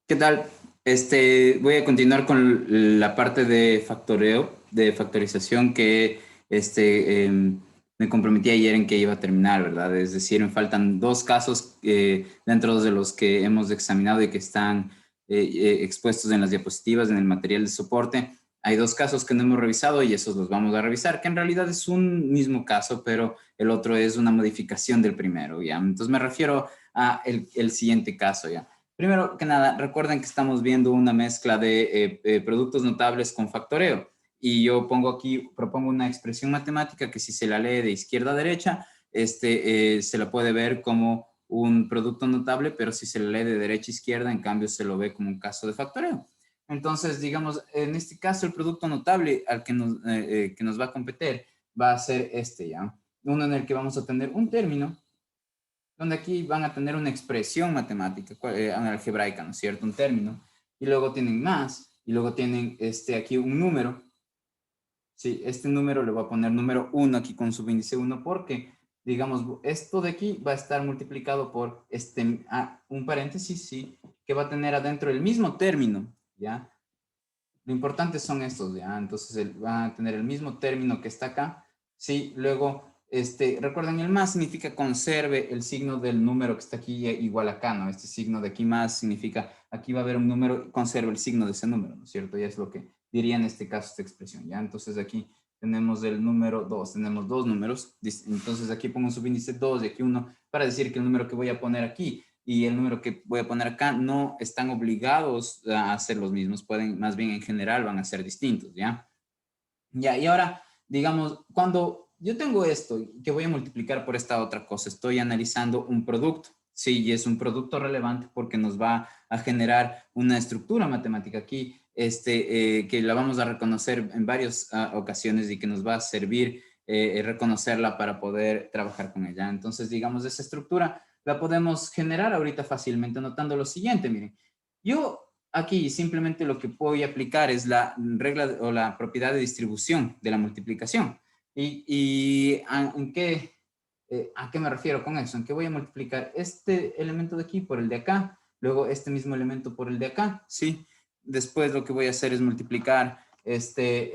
¿Qué tal? Voy a continuar con la parte de factoreo, de factorización que me comprometí ayer en que iba a terminar, ¿verdad? Es decir, me faltan dos casos dentro de los que hemos examinado y que están expuestos en las diapositivas, en el material de soporte. Hay dos casos que no hemos revisado y esos los vamos a revisar, que en realidad es un mismo caso, pero el otro es una modificación del primero, ¿ya? Entonces me refiero a el siguiente caso, ¿ya? Primero que nada, recuerden que estamos viendo una mezcla de productos notables con factoreo. Y yo propongo una expresión matemática que si se la lee de izquierda a derecha, se la puede ver como un producto notable, pero si se la lee de derecha a izquierda, en cambio se lo ve como un caso de factoreo. Entonces, digamos, en este caso el producto notable al que nos va a competir va a ser ¿ya? Uno en el que vamos a tener un término donde aquí van a tener una expresión matemática algebraica, ¿no es cierto? Un término. Y luego tienen más, y luego tienen aquí un número. Sí, este número le voy a poner número 1 aquí con subíndice 1 porque, digamos, esto de aquí va a estar multiplicado por un paréntesis, sí, que va a tener adentro el mismo término, ¿ya? Lo importante son estos, ¿ya? Entonces va a tener el mismo término que está acá, ¿sí? Luego, recuerden, el más significa conserve el signo del número que está aquí igual acá, ¿no? Este signo de aquí más significa, aquí va a haber un número, conserve el signo de ese número, ¿no es cierto? Ya es lo que diría en este caso esta expresión, ¿ya? Entonces aquí tenemos el número 2, tenemos dos números, entonces aquí pongo un subíndice 2 y aquí 1 para decir que el número que voy a poner aquí y el número que voy a poner acá no están obligados a ser los mismos, pueden, más bien en general van a ser distintos, ¿ya? Ya, y ahora, digamos, cuando yo tengo esto que voy a multiplicar por esta otra cosa, estoy analizando un producto, sí, y es un producto relevante porque nos va a generar una estructura matemática aquí, que la vamos a reconocer en varias ocasiones y que nos va a servir reconocerla para poder trabajar con ella. Entonces, digamos, esa estructura la podemos generar ahorita fácilmente anotando lo siguiente, miren. Yo aquí simplemente lo que voy a aplicar es la regla o la propiedad de distribución de la multiplicación. ¿A qué me refiero con eso? En que voy a multiplicar este elemento de aquí por el de acá, luego este mismo elemento por el de acá, ¿sí? Después lo que voy a hacer es multiplicar este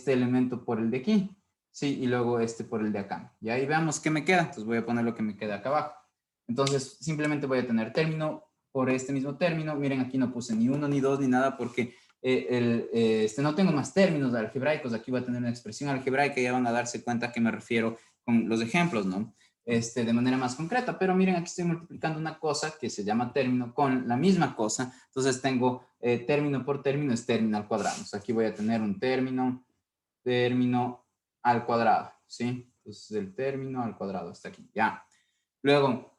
elemento por el de aquí, ¿sí? Y luego este por el de acá. Y ahí veamos qué me queda. Entonces voy a poner lo que me queda acá abajo. Entonces simplemente voy a tener término por este mismo término. Miren, aquí no puse ni uno, ni dos, ni nada porque no tengo más términos algebraicos. Aquí voy a tener una expresión algebraica y ya van a darse cuenta a qué me refiero con los ejemplos, ¿no? De manera más concreta. Pero miren, aquí estoy multiplicando una cosa que se llama término con la misma cosa. Entonces tengo término por término es término al cuadrado. Entonces aquí voy a tener un término al cuadrado, ¿sí? Entonces el término al cuadrado está aquí, ya. Luego,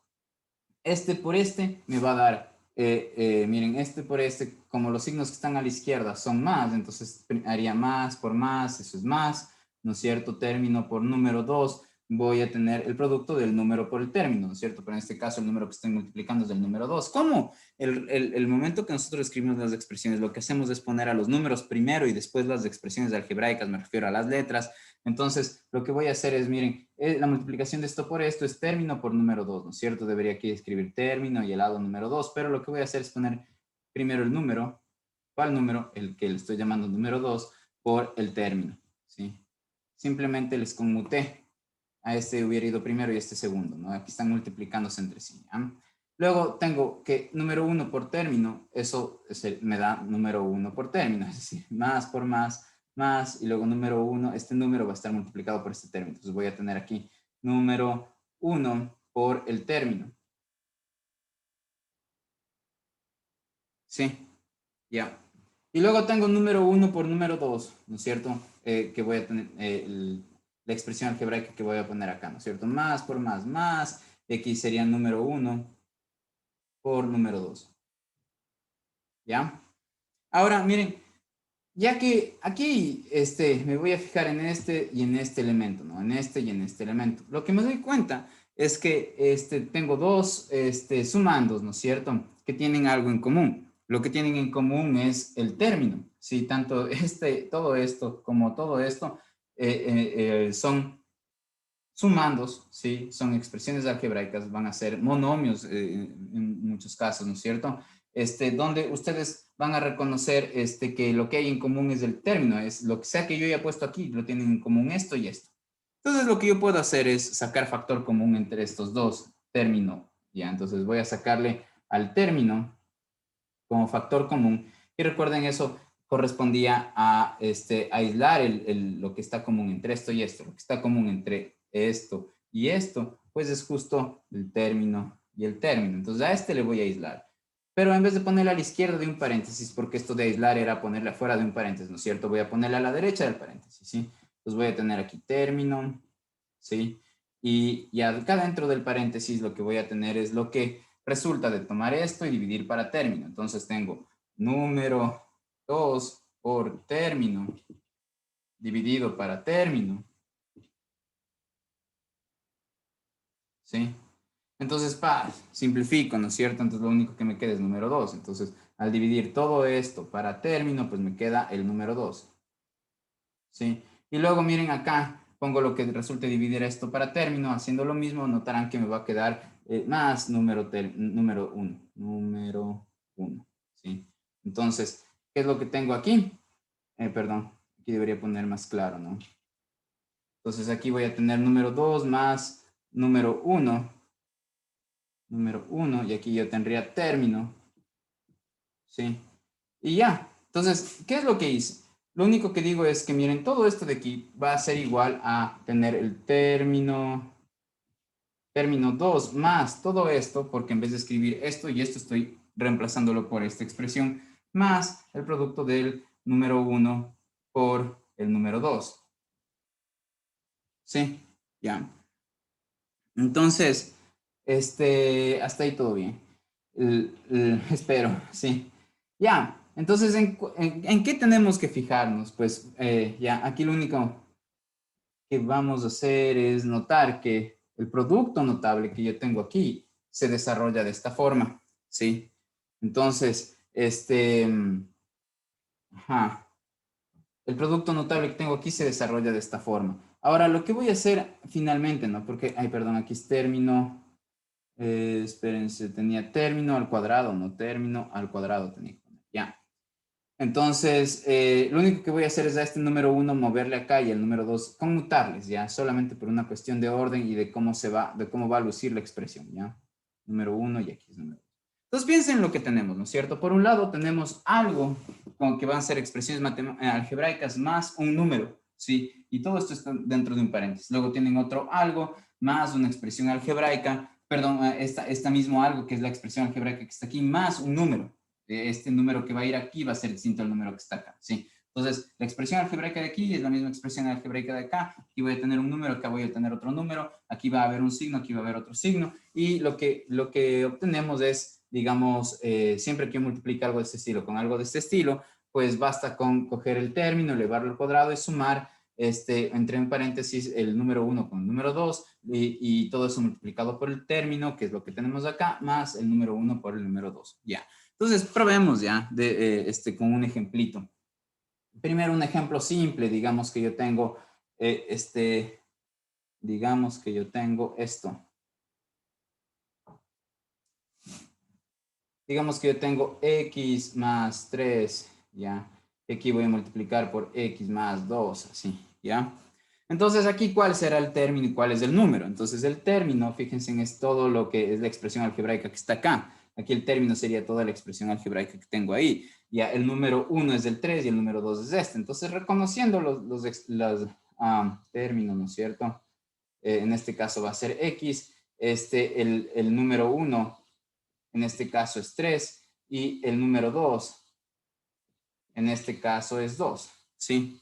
este por este me va a dar, miren, este por este, como los signos que están a la izquierda son más, entonces haría más por más, eso es más, ¿no es cierto? Término por número 2, voy a tener el producto del número por el término, ¿no es cierto? Pero en este caso el número que estoy multiplicando es del número 2. ¿Cómo? El momento que nosotros escribimos las expresiones, lo que hacemos es poner a los números primero y después las expresiones algebraicas, me refiero a las letras. Entonces, lo que voy a hacer es, miren, la multiplicación de esto por esto es término por número 2, ¿no es cierto? Debería aquí escribir término y el lado número 2, pero lo que voy a hacer es poner primero el número, ¿cuál número? El que le estoy llamando número 2, por el término, ¿sí? Simplemente les conmuté. A este hubiera ido primero y este segundo, ¿no? Aquí están multiplicándose entre sí, ¿ya? Luego tengo que número 1 por término, eso me da número 1 por término, es decir, más por más, y luego número 1, este número va a estar multiplicado por este término. Entonces voy a tener aquí número 1 por el término. ¿Sí? Ya. Y luego tengo número 1 por número 2, ¿no es cierto? Que voy a tener la expresión algebraica que voy a poner acá, ¿no es cierto? Más por más. Y aquí sería número 1 por número 2. ¿Ya? Ahora, miren, ya que aquí me voy a fijar en este y en este elemento, ¿no? En este y en este elemento. Lo que me doy cuenta es que tengo dos sumandos, ¿no es cierto? Que tienen algo en común. Lo que tienen en común es el término, ¿sí? Tanto todo esto como todo esto son sumandos, ¿sí? Son expresiones algebraicas, van a ser monomios en muchos casos, ¿no es cierto? donde ustedes van a reconocer que lo que hay en común es el término, es lo que sea que yo haya puesto aquí, lo tienen en común esto y esto. Entonces lo que yo puedo hacer es sacar factor común entre estos dos, término, ya, entonces voy a sacarle al término como factor común, y recuerden eso correspondía a aislar lo que está común entre esto y esto, lo que está común entre esto y esto, pues es justo el término y el término, entonces a le voy a aislar, pero en vez de ponerle a la izquierda de un paréntesis, porque esto de aislar era ponerle afuera de un paréntesis, ¿no es cierto? Voy a ponerle a la derecha del paréntesis, ¿sí? Entonces voy a tener aquí término, ¿sí? Y acá dentro del paréntesis lo que voy a tener es lo que resulta de tomar esto y dividir para término. Entonces tengo número 2 por término dividido para término. ¿Sí? Entonces, simplifico, ¿no es cierto? Entonces lo único que me queda es número 2. Entonces, al dividir todo esto para término, pues me queda el número 2. ¿Sí? Y luego miren acá, pongo lo que resulte dividir esto para término, haciendo lo mismo, notarán que me va a quedar más número 1. Número 1. ¿Sí? Entonces, ¿qué es lo que tengo aquí? Perdón, aquí debería poner más claro, ¿no? Entonces aquí voy a tener número 2 más número 1. Número 1, y aquí yo tendría término. ¿Sí? Y ya. Entonces, ¿qué es lo que hice? Lo único que digo es que miren, todo esto de aquí va a ser igual a tener el término 2 más todo esto, porque en vez de escribir esto y esto estoy reemplazándolo por esta expresión, más el producto del número 1 por el número 2. ¿Sí? Ya. Entonces, hasta ahí todo bien. Espero, sí. Ya, entonces, ¿en qué tenemos que fijarnos? Pues ya, aquí lo único que vamos a hacer es notar que el producto notable que yo tengo aquí se desarrolla de esta forma, ¿sí? Entonces, ajá, el producto notable que tengo aquí se desarrolla de esta forma. Ahora, lo que voy a hacer finalmente, ¿no? Porque, ay, perdón, aquí es término, espérense, tenía término al cuadrado, no término al cuadrado tenía que poner, ya. Entonces, lo único que voy a hacer es a este número 1 moverle acá y el número 2 conmutarles, ya, solamente por una cuestión de orden y de cómo de cómo va a lucir la expresión, ya. Número 1 y aquí es número 2. Entonces, piensen en lo que tenemos, ¿no es cierto? Por un lado, tenemos algo con que van a ser expresiones algebraicas más un número, ¿sí? Y todo esto está dentro de un paréntesis. Luego tienen otro algo más una expresión algebraica, perdón, esta mismo algo que es la expresión algebraica que está aquí, más un número. Este número que va a ir aquí va a ser distinto al número que está acá, ¿sí? Entonces, la expresión algebraica de aquí es la misma expresión algebraica de acá. Aquí voy a tener un número, acá voy a tener otro número, aquí va a haber un signo, aquí va a haber otro signo. Y lo que obtenemos es, digamos, siempre que yo multiplique algo de este estilo con algo de este estilo, pues basta con coger el término, elevarlo al cuadrado y sumar entre en paréntesis el número 1 con el número 2 y todo eso multiplicado por el término, que es lo que tenemos acá, más el número 1 por el número 2. Ya. Entonces, probemos ya con un ejemplito. Primero, un ejemplo simple, digamos que yo tengo, digamos que yo tengo esto. Digamos que yo tengo x más 3, ¿ya? Aquí voy a multiplicar por x más 2, así, ¿ya? Entonces, aquí, ¿cuál será el término y cuál es el número? Entonces, el término, fíjense, es todo lo que es la expresión algebraica que está acá. Aquí el término sería toda la expresión algebraica que tengo ahí. Ya, el número 1 es el 3 y el número 2 es este. Entonces, reconociendo los términos, ¿no es cierto? En este caso va a ser x. El número 1 en este caso es 3, y el número 2, en este caso es 2, ¿sí?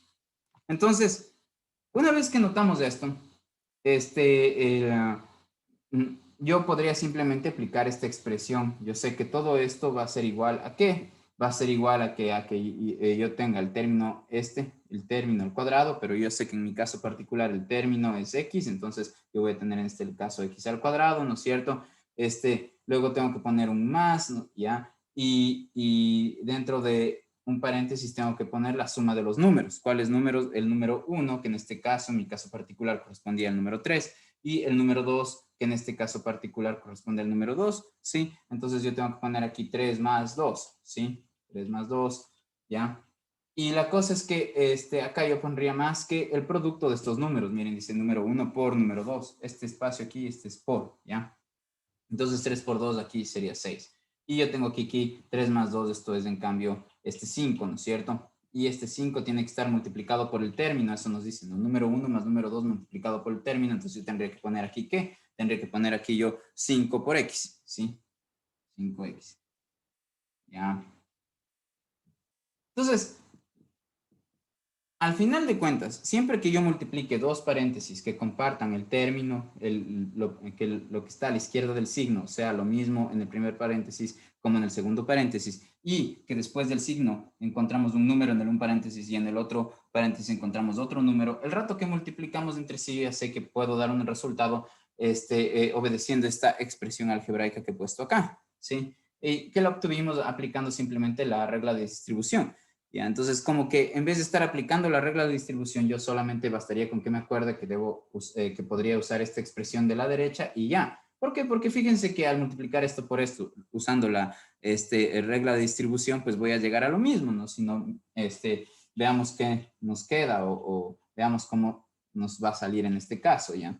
Entonces, una vez que notamos esto, yo podría simplemente aplicar esta expresión. Yo sé que todo esto va a ser igual a ¿qué? Va a ser igual a que yo tenga el término el término al cuadrado, pero yo sé que en mi caso particular el término es x, entonces yo voy a tener en el caso x al cuadrado, ¿no es cierto? Luego tengo que poner un más, ¿no? ¿Ya? Y dentro de un paréntesis tengo que poner la suma de los números. ¿Cuáles números? El número 1, que en este caso, en mi caso particular, correspondía al número 3, y el número 2, que en este caso particular corresponde al número 2, ¿sí? Entonces yo tengo que poner aquí 3 más 2, ¿sí? 3 más 2, ¿ya? Y la cosa es que acá yo pondría más que el producto de estos números. Miren, dice número 1 por número 2. Este espacio aquí, este es por, ¿ya? Entonces 3 por 2 aquí sería 6. Y yo tengo aquí 3 más 2, esto es en cambio este 5, ¿no es cierto? Y este 5 tiene que estar multiplicado por el término, eso nos dice, ¿no? Número 1 más número 2 multiplicado por el término, entonces yo tendría que poner aquí, ¿qué? Tendría que poner aquí yo 5 por x, ¿sí? 5x, ¿ya? Entonces, al final de cuentas, siempre que yo multiplique dos paréntesis que compartan el término, lo que está a la izquierda del signo sea lo mismo en el primer paréntesis como en el segundo paréntesis, y que después del signo encontramos un número en el un paréntesis y en el otro paréntesis encontramos otro número, el rato que multiplicamos entre sí ya sé que puedo dar un resultado obedeciendo esta expresión algebraica que he puesto acá, ¿sí? Y que la obtuvimos aplicando simplemente la regla de distribución. ¿Ya? Entonces, como que en vez de estar aplicando la regla de distribución, yo solamente bastaría con que me acuerde que podría usar esta expresión de la derecha y ya. ¿Por qué? Porque fíjense que al multiplicar esto por esto, usando la regla de distribución, pues voy a llegar a lo mismo, ¿no? Si no, veamos qué nos queda o veamos cómo nos va a salir en este caso, ¿ya?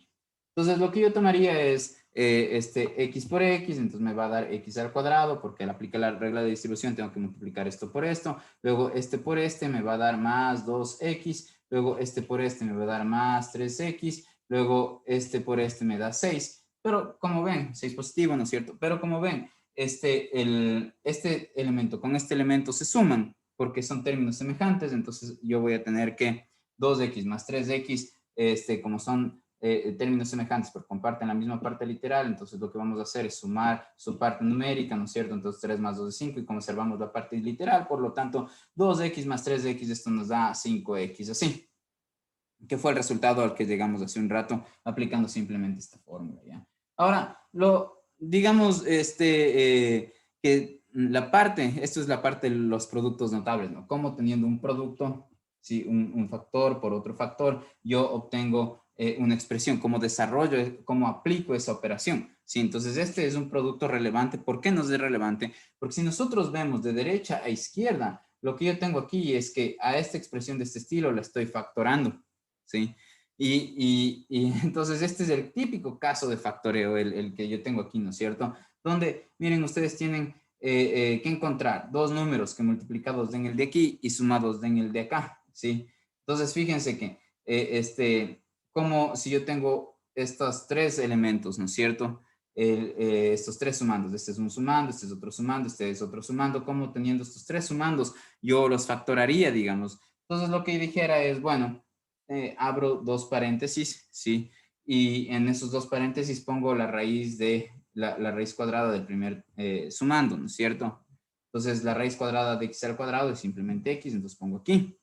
Entonces, lo que yo tomaría es x por x, entonces me va a dar x al cuadrado, porque al aplicar la regla de distribución tengo que multiplicar esto por esto, luego este por este me va a dar más 2x, luego este por este me va a dar más 3x, luego este por este me da 6, pero como ven, 6 positivo, ¿no es cierto? Pero como ven, este elemento con este elemento se suman, porque son términos semejantes, entonces yo voy a tener que 2x más 3x, como son términos semejantes, pero comparten la misma parte literal, entonces lo que vamos a hacer es sumar su parte numérica, ¿no es cierto? Entonces 3 más 2 es 5 y conservamos la parte literal, por lo tanto 2x más 3x, esto nos da 5x, así, que fue el resultado al que llegamos hace un rato aplicando simplemente esta fórmula, ¿ya? Ahora, digamos, que la parte, esto es la parte de los productos notables, ¿no? Como teniendo un producto, ¿sí? Un factor por otro factor, yo obtengo una expresión, cómo desarrollo, cómo aplico esa operación, ¿sí? Entonces, este es un producto relevante. ¿Por qué no es relevante? Porque si nosotros vemos de derecha a izquierda, lo que yo tengo aquí es que a esta expresión de este estilo la estoy factorando, ¿sí? Y entonces este es el típico caso de factoreo, el que yo tengo aquí, ¿no es cierto? Donde, miren, ustedes tienen que encontrar dos números que multiplicados den el de aquí y sumados den el de acá, ¿sí? Entonces, fíjense que, como si yo tengo estos tres elementos, ¿no es cierto? Estos tres sumandos, este es un sumando, este es otro sumando, este es otro sumando, como teniendo estos tres sumandos, yo los factoraría, digamos. Entonces, lo que dijera es, bueno, abro dos paréntesis, ¿sí? Y en esos dos paréntesis pongo la raíz de la raíz cuadrada del primer sumando, ¿no es cierto? Entonces, la raíz cuadrada de x al cuadrado es simplemente x, entonces pongo aquí.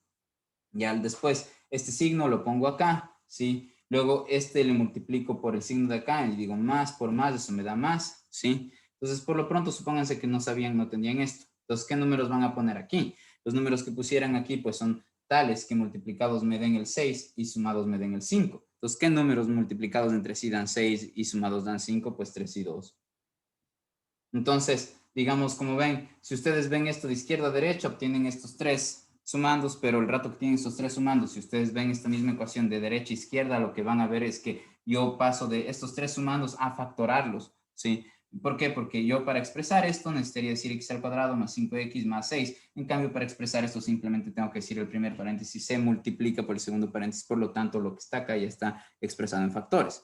Ya después, este signo lo pongo acá, ¿sí? Luego, este le multiplico por el signo de acá y digo más por más, eso me da más, ¿sí? Entonces, por lo pronto, supónganse que no sabían, no tenían esto. Entonces, ¿qué números van a poner aquí? Los números que pusieran aquí, pues son tales que multiplicados me den el 6 y sumados me den el 5. Entonces, ¿qué números multiplicados entre sí dan 6 y sumados dan 5? Pues 3 y 2. Entonces, digamos, como ven, si ustedes ven esto de izquierda a derecha, obtienen estos tres sumandos, pero el rato que tienen estos tres sumandos, si ustedes ven esta misma ecuación de derecha a izquierda, lo que van a ver es que yo paso de estos tres sumandos a factorarlos, ¿sí? ¿Por qué? Porque yo para expresar esto necesitaría decir x al cuadrado más 5x más 6. En cambio, para expresar esto simplemente tengo que decir el primer paréntesis se multiplica por el segundo paréntesis, por lo tanto, lo que está acá ya está expresado en factores.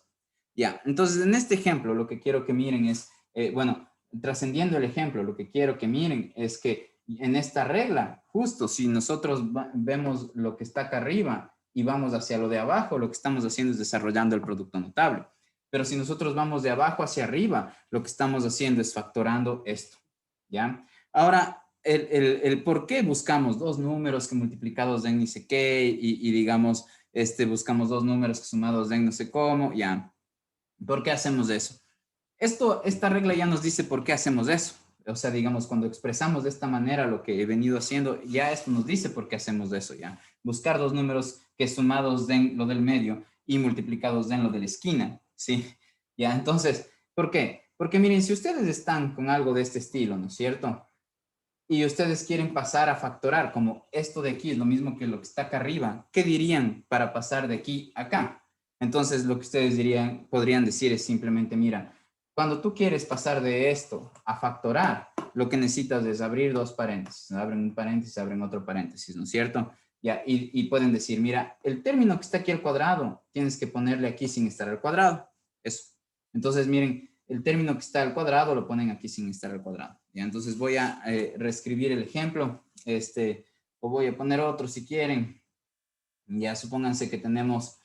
Ya, entonces en este ejemplo lo que quiero que miren es, bueno, trascendiendo el ejemplo, lo que quiero que miren es que en esta regla, justo si nosotros vemos lo que está acá arriba y vamos hacia lo de abajo, lo que estamos haciendo es desarrollando el producto notable. Pero si nosotros vamos de abajo hacia arriba, lo que estamos haciendo es factorando esto, ¿ya? Ahora, el por qué buscamos dos números que multiplicados den ni sé qué y digamos, buscamos dos números que sumados den no sé cómo, ya. ¿Por qué hacemos eso? Esta regla ya nos dice por qué hacemos eso. O sea, digamos, cuando expresamos de esta manera lo que he venido haciendo, ya esto nos dice por qué hacemos eso, ya. Buscar dos números que sumados den lo del medio y multiplicados den lo de la esquina. ¿sí? Ya, entonces, ¿por qué? Porque miren, si ustedes están con algo de este estilo, ¿no es cierto? Y ustedes quieren pasar a factorar, como esto de aquí es lo mismo que lo que está acá arriba, ¿qué dirían para pasar de aquí a acá? Entonces, lo que ustedes dirían, podrían decir es simplemente, mira, cuando tú quieres pasar de esto a factorar, lo que necesitas es abrir dos paréntesis. Abren un paréntesis, abren otro paréntesis, ¿no es cierto? Ya, y pueden decir, mira, el término que está aquí al cuadrado, tienes que ponerle aquí sin estar al cuadrado. Eso. Entonces, miren, el término que está al cuadrado lo ponen aquí sin estar al cuadrado. ¿Ya? Entonces voy a reescribir el ejemplo, o voy a poner otro si quieren. Ya supónganse que tenemos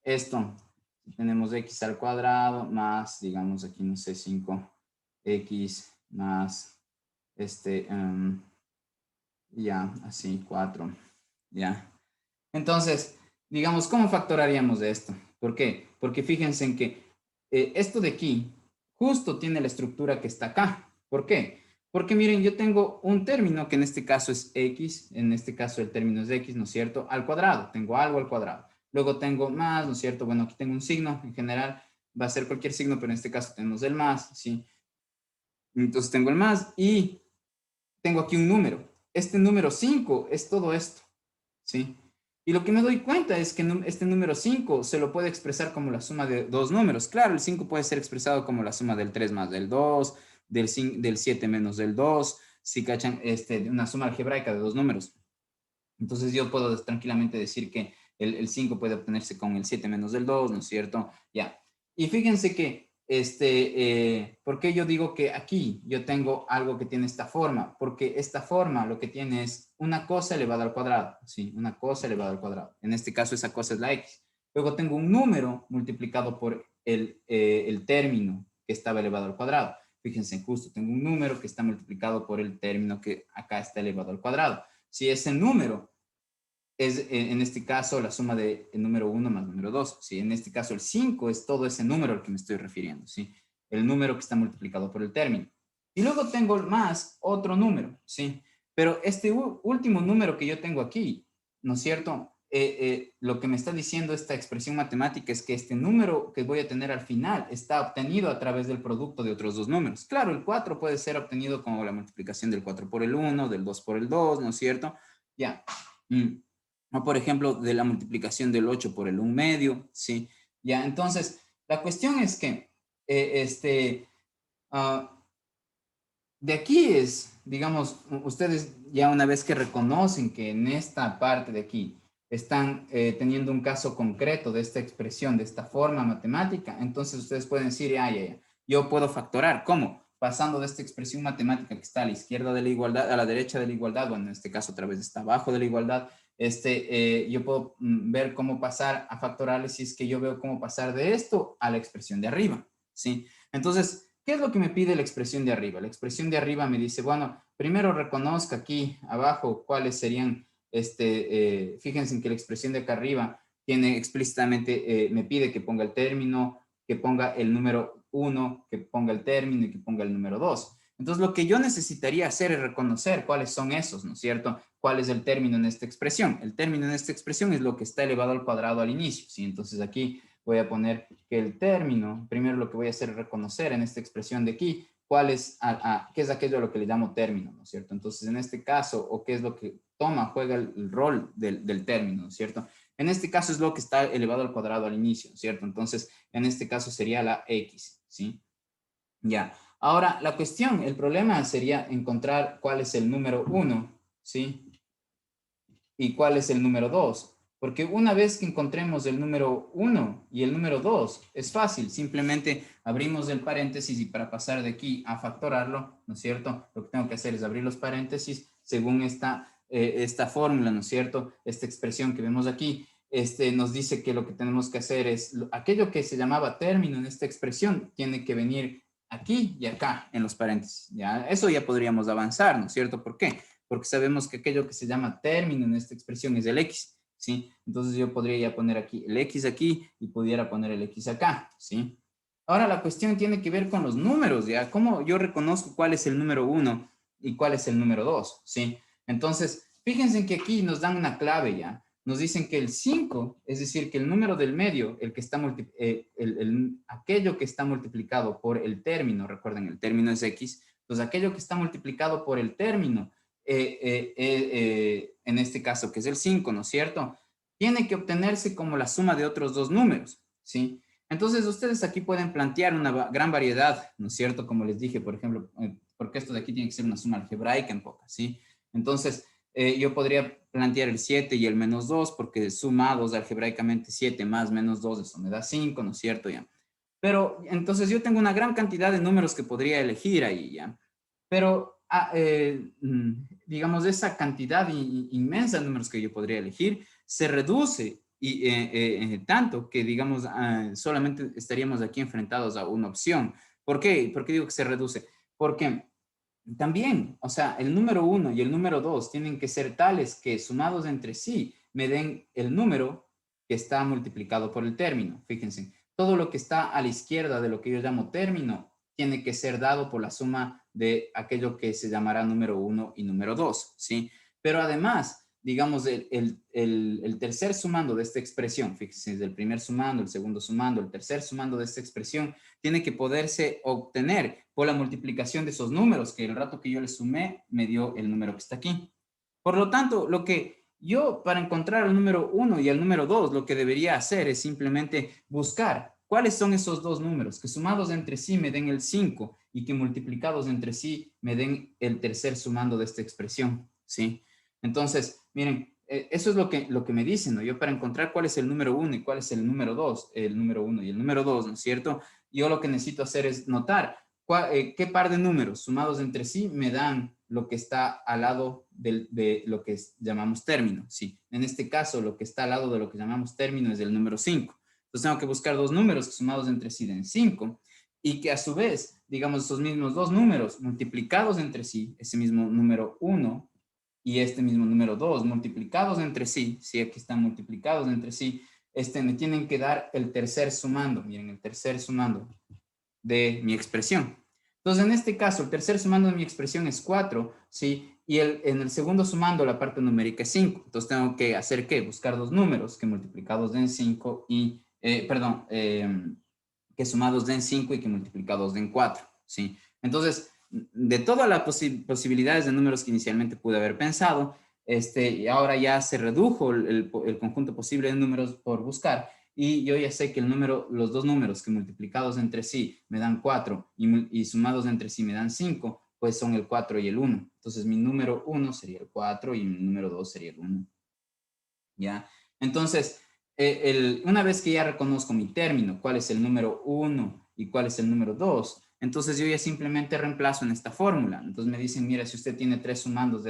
esto. Tenemos x al cuadrado más, digamos aquí, no sé, 5x más, ya, así, 4. Ya. Entonces, digamos, ¿cómo factoraríamos de esto? ¿Por qué? Porque fíjense en que esto de aquí justo tiene la estructura que está acá. ¿Por qué? Porque miren, yo tengo un término que en este caso es x, en este caso el término es x, ¿no es cierto? Al cuadrado, tengo algo al cuadrado. Luego tengo más, ¿no es cierto? Bueno, aquí tengo un signo, en general va a ser cualquier signo, pero en este caso tenemos el más, ¿sí? Entonces tengo el más y tengo aquí un número. Este número 5 es todo esto, ¿sí? Y lo que me doy cuenta es que este número 5 se lo puede expresar como la suma de dos números. Claro, el 5 puede ser expresado como la suma del 3 más del 2, del 7 menos del 2, si cachan, una suma algebraica de dos números. Entonces yo puedo tranquilamente decir que el 5 puede obtenerse con el 7 menos del 2, ¿no es cierto? Ya. Y fíjense que, ¿por qué yo digo que aquí yo tengo algo que tiene esta forma? Porque esta forma lo que tiene es una cosa elevada al cuadrado, ¿sí? Una cosa elevada al cuadrado. En este caso esa cosa es la x. Luego tengo un número multiplicado por el término que estaba elevado al cuadrado. Fíjense, justo tengo un número que está multiplicado por el término que acá está elevado al cuadrado. Si ese número es, en este caso, la suma de el número 1 más número 2. ¿Sí? En este caso, el 5 es todo ese número al que me estoy refiriendo. ¿Sí? El número que está multiplicado por el término. Y luego tengo más otro número. ¿Sí? Pero este último número que yo tengo aquí, ¿no es cierto? Lo que me está diciendo esta expresión matemática es que este número que voy a tener al final está obtenido a través del producto de otros dos números. Claro, el 4 puede ser obtenido como la multiplicación del 4 por el 1, del 2 por el 2, ¿no es cierto? Ya. O por ejemplo, de la multiplicación del 8 por el 1 medio, ¿sí? Ya, entonces, la cuestión es que uh, de aquí es, digamos, ustedes ya una vez que reconocen que en esta parte de aquí están teniendo un caso concreto de esta expresión, de esta forma matemática, entonces ustedes pueden decir, yo puedo factorar. ¿Cómo? Pasando de esta expresión matemática que está a la izquierda de la igualdad, a la derecha de la igualdad, bueno, en este caso otra vez está abajo de la igualdad, yo puedo ver cómo pasar a factorarle si es que yo veo cómo pasar de esto a la expresión de arriba, ¿sí? Entonces, ¿qué es lo que me pide la expresión de arriba? La expresión de arriba me dice, bueno, primero reconozca aquí abajo cuáles serían, fíjense en que la expresión de acá arriba tiene explícitamente, me pide que ponga el término, que ponga el número 1, que ponga el término y que ponga el número 2. Entonces, lo que yo necesitaría hacer es reconocer cuáles son esos, ¿no es cierto? ¿Cuál es el término en esta expresión? El término en esta expresión es lo que está elevado al cuadrado al inicio, ¿sí? Entonces, aquí voy a poner que el término, primero lo que voy a hacer es reconocer en esta expresión de aquí, cuál es, qué es aquello a lo que le llamo término, ¿no es cierto? Entonces, en este caso, o qué es lo que juega el rol del término, ¿no es cierto? En este caso es lo que está elevado al cuadrado al inicio, ¿no es cierto? Entonces, en este caso sería la x, ¿sí? Ya. Ahora, la cuestión, el problema sería encontrar cuál es el número 1, ¿sí? Y cuál es el número 2. Porque una vez que encontremos el número 1 y el número 2, es fácil. Simplemente abrimos el paréntesis y para pasar de aquí a factorarlo, ¿no es cierto? Lo que tengo que hacer es abrir los paréntesis según esta fórmula, ¿no es cierto? Esta expresión que vemos aquí. Nos dice que lo que tenemos que hacer es aquello que se llamaba término en esta expresión tiene que venir aquí y acá en los paréntesis. ¿Ya? Eso ya podríamos avanzar, ¿no es cierto? ¿Por qué? Porque sabemos que aquello que se llama término en esta expresión es el x, ¿sí? Entonces yo podría ya poner aquí el x aquí y pudiera poner el x acá, ¿sí? Ahora la cuestión tiene que ver con los números, ¿ya? ¿Cómo yo reconozco cuál es el número 1 y cuál es el número 2, ¿sí? Entonces, fíjense que aquí nos dan una clave, ¿ya? nos dicen que el 5, es decir, que el número del medio, el que está aquello que está multiplicado por el término, recuerden, el término es X, entonces aquello que está multiplicado por el término, en este caso, que es el 5, ¿no es cierto? Tiene que obtenerse como la suma de otros dos números, ¿sí? Entonces, ustedes aquí pueden plantear una gran variedad, ¿no es cierto? Como les dije, por ejemplo, porque esto de aquí tiene que ser una suma algebraica en pocas, ¿sí? Entonces, yo podría plantear el 7 y el menos 2, porque sumados algebraicamente 7 más menos 2, eso me da 5, ¿no es cierto? Ya. Pero entonces yo tengo una gran cantidad de números que podría elegir ahí, ¿ya? Pero, digamos, esa cantidad inmensa de números que yo podría elegir se reduce y, tanto que, digamos, solamente estaríamos aquí enfrentados a una opción. ¿Por qué? ¿Por qué digo que se reduce? Porque también, o sea, el número 1 y el número 2 tienen que ser tales que sumados entre sí me den el número que está multiplicado por el término. Fíjense, todo lo que está a la izquierda de lo que yo llamo término tiene que ser dado por la suma de aquello que se llamará número 1 y número 2, ¿sí? Pero además, digamos, el tercer sumando de esta expresión, fíjense, del primer sumando, el segundo sumando, el tercer sumando de esta expresión, tiene que poderse obtener por la multiplicación de esos números, que el rato que yo le sumé me dio el número que está aquí. Por lo tanto, lo que yo, para encontrar el número 1 y el número 2, lo que debería hacer es simplemente buscar cuáles son esos dos números que sumados entre sí me den el 5 y que multiplicados entre sí me den el tercer sumando de esta expresión, ¿sí? Entonces, miren, eso es lo que me dicen, ¿no? Yo para encontrar cuál es el número 1 y cuál es el número 2, el número 1 y el número 2, ¿no es cierto? Yo lo que necesito hacer es notar qué par de números sumados entre sí me dan lo que está al lado de lo que llamamos término. Sí, en este caso, lo que está al lado de lo que llamamos término es el número 5. Entonces tengo que buscar dos números que sumados entre sí den 5 y que a su vez, digamos, esos mismos dos números multiplicados entre sí, ese mismo número 1 y este mismo número 2 multiplicados entre sí, si aquí están multiplicados entre sí, me tienen que dar el tercer sumando. Miren, el tercer sumando de mi expresión. Entonces, en este caso, el tercer sumando de mi expresión es 4, ¿sí? Y en el segundo sumando, la parte numérica es 5. Entonces, tengo que hacer, ¿qué? Buscar dos números que multiplicados den 5 y, que sumados den 5 y que multiplicados den 4, ¿sí? Entonces, de todas las posibilidades de números que inicialmente pude haber pensado, y ahora ya se redujo el conjunto posible de números por buscar y yo ya sé que los dos números que multiplicados entre sí me dan 4 y sumados entre sí me dan 5, pues son el 4 y el 1. Entonces mi número 1 sería el 4 y mi número 2 sería el 1. ¿Ya? Entonces, una vez que ya reconozco mi término, cuál es el número 1 y cuál es el número 2, entonces yo ya simplemente reemplazo en esta fórmula. Entonces me dicen, mira, si usted tiene tres sumandos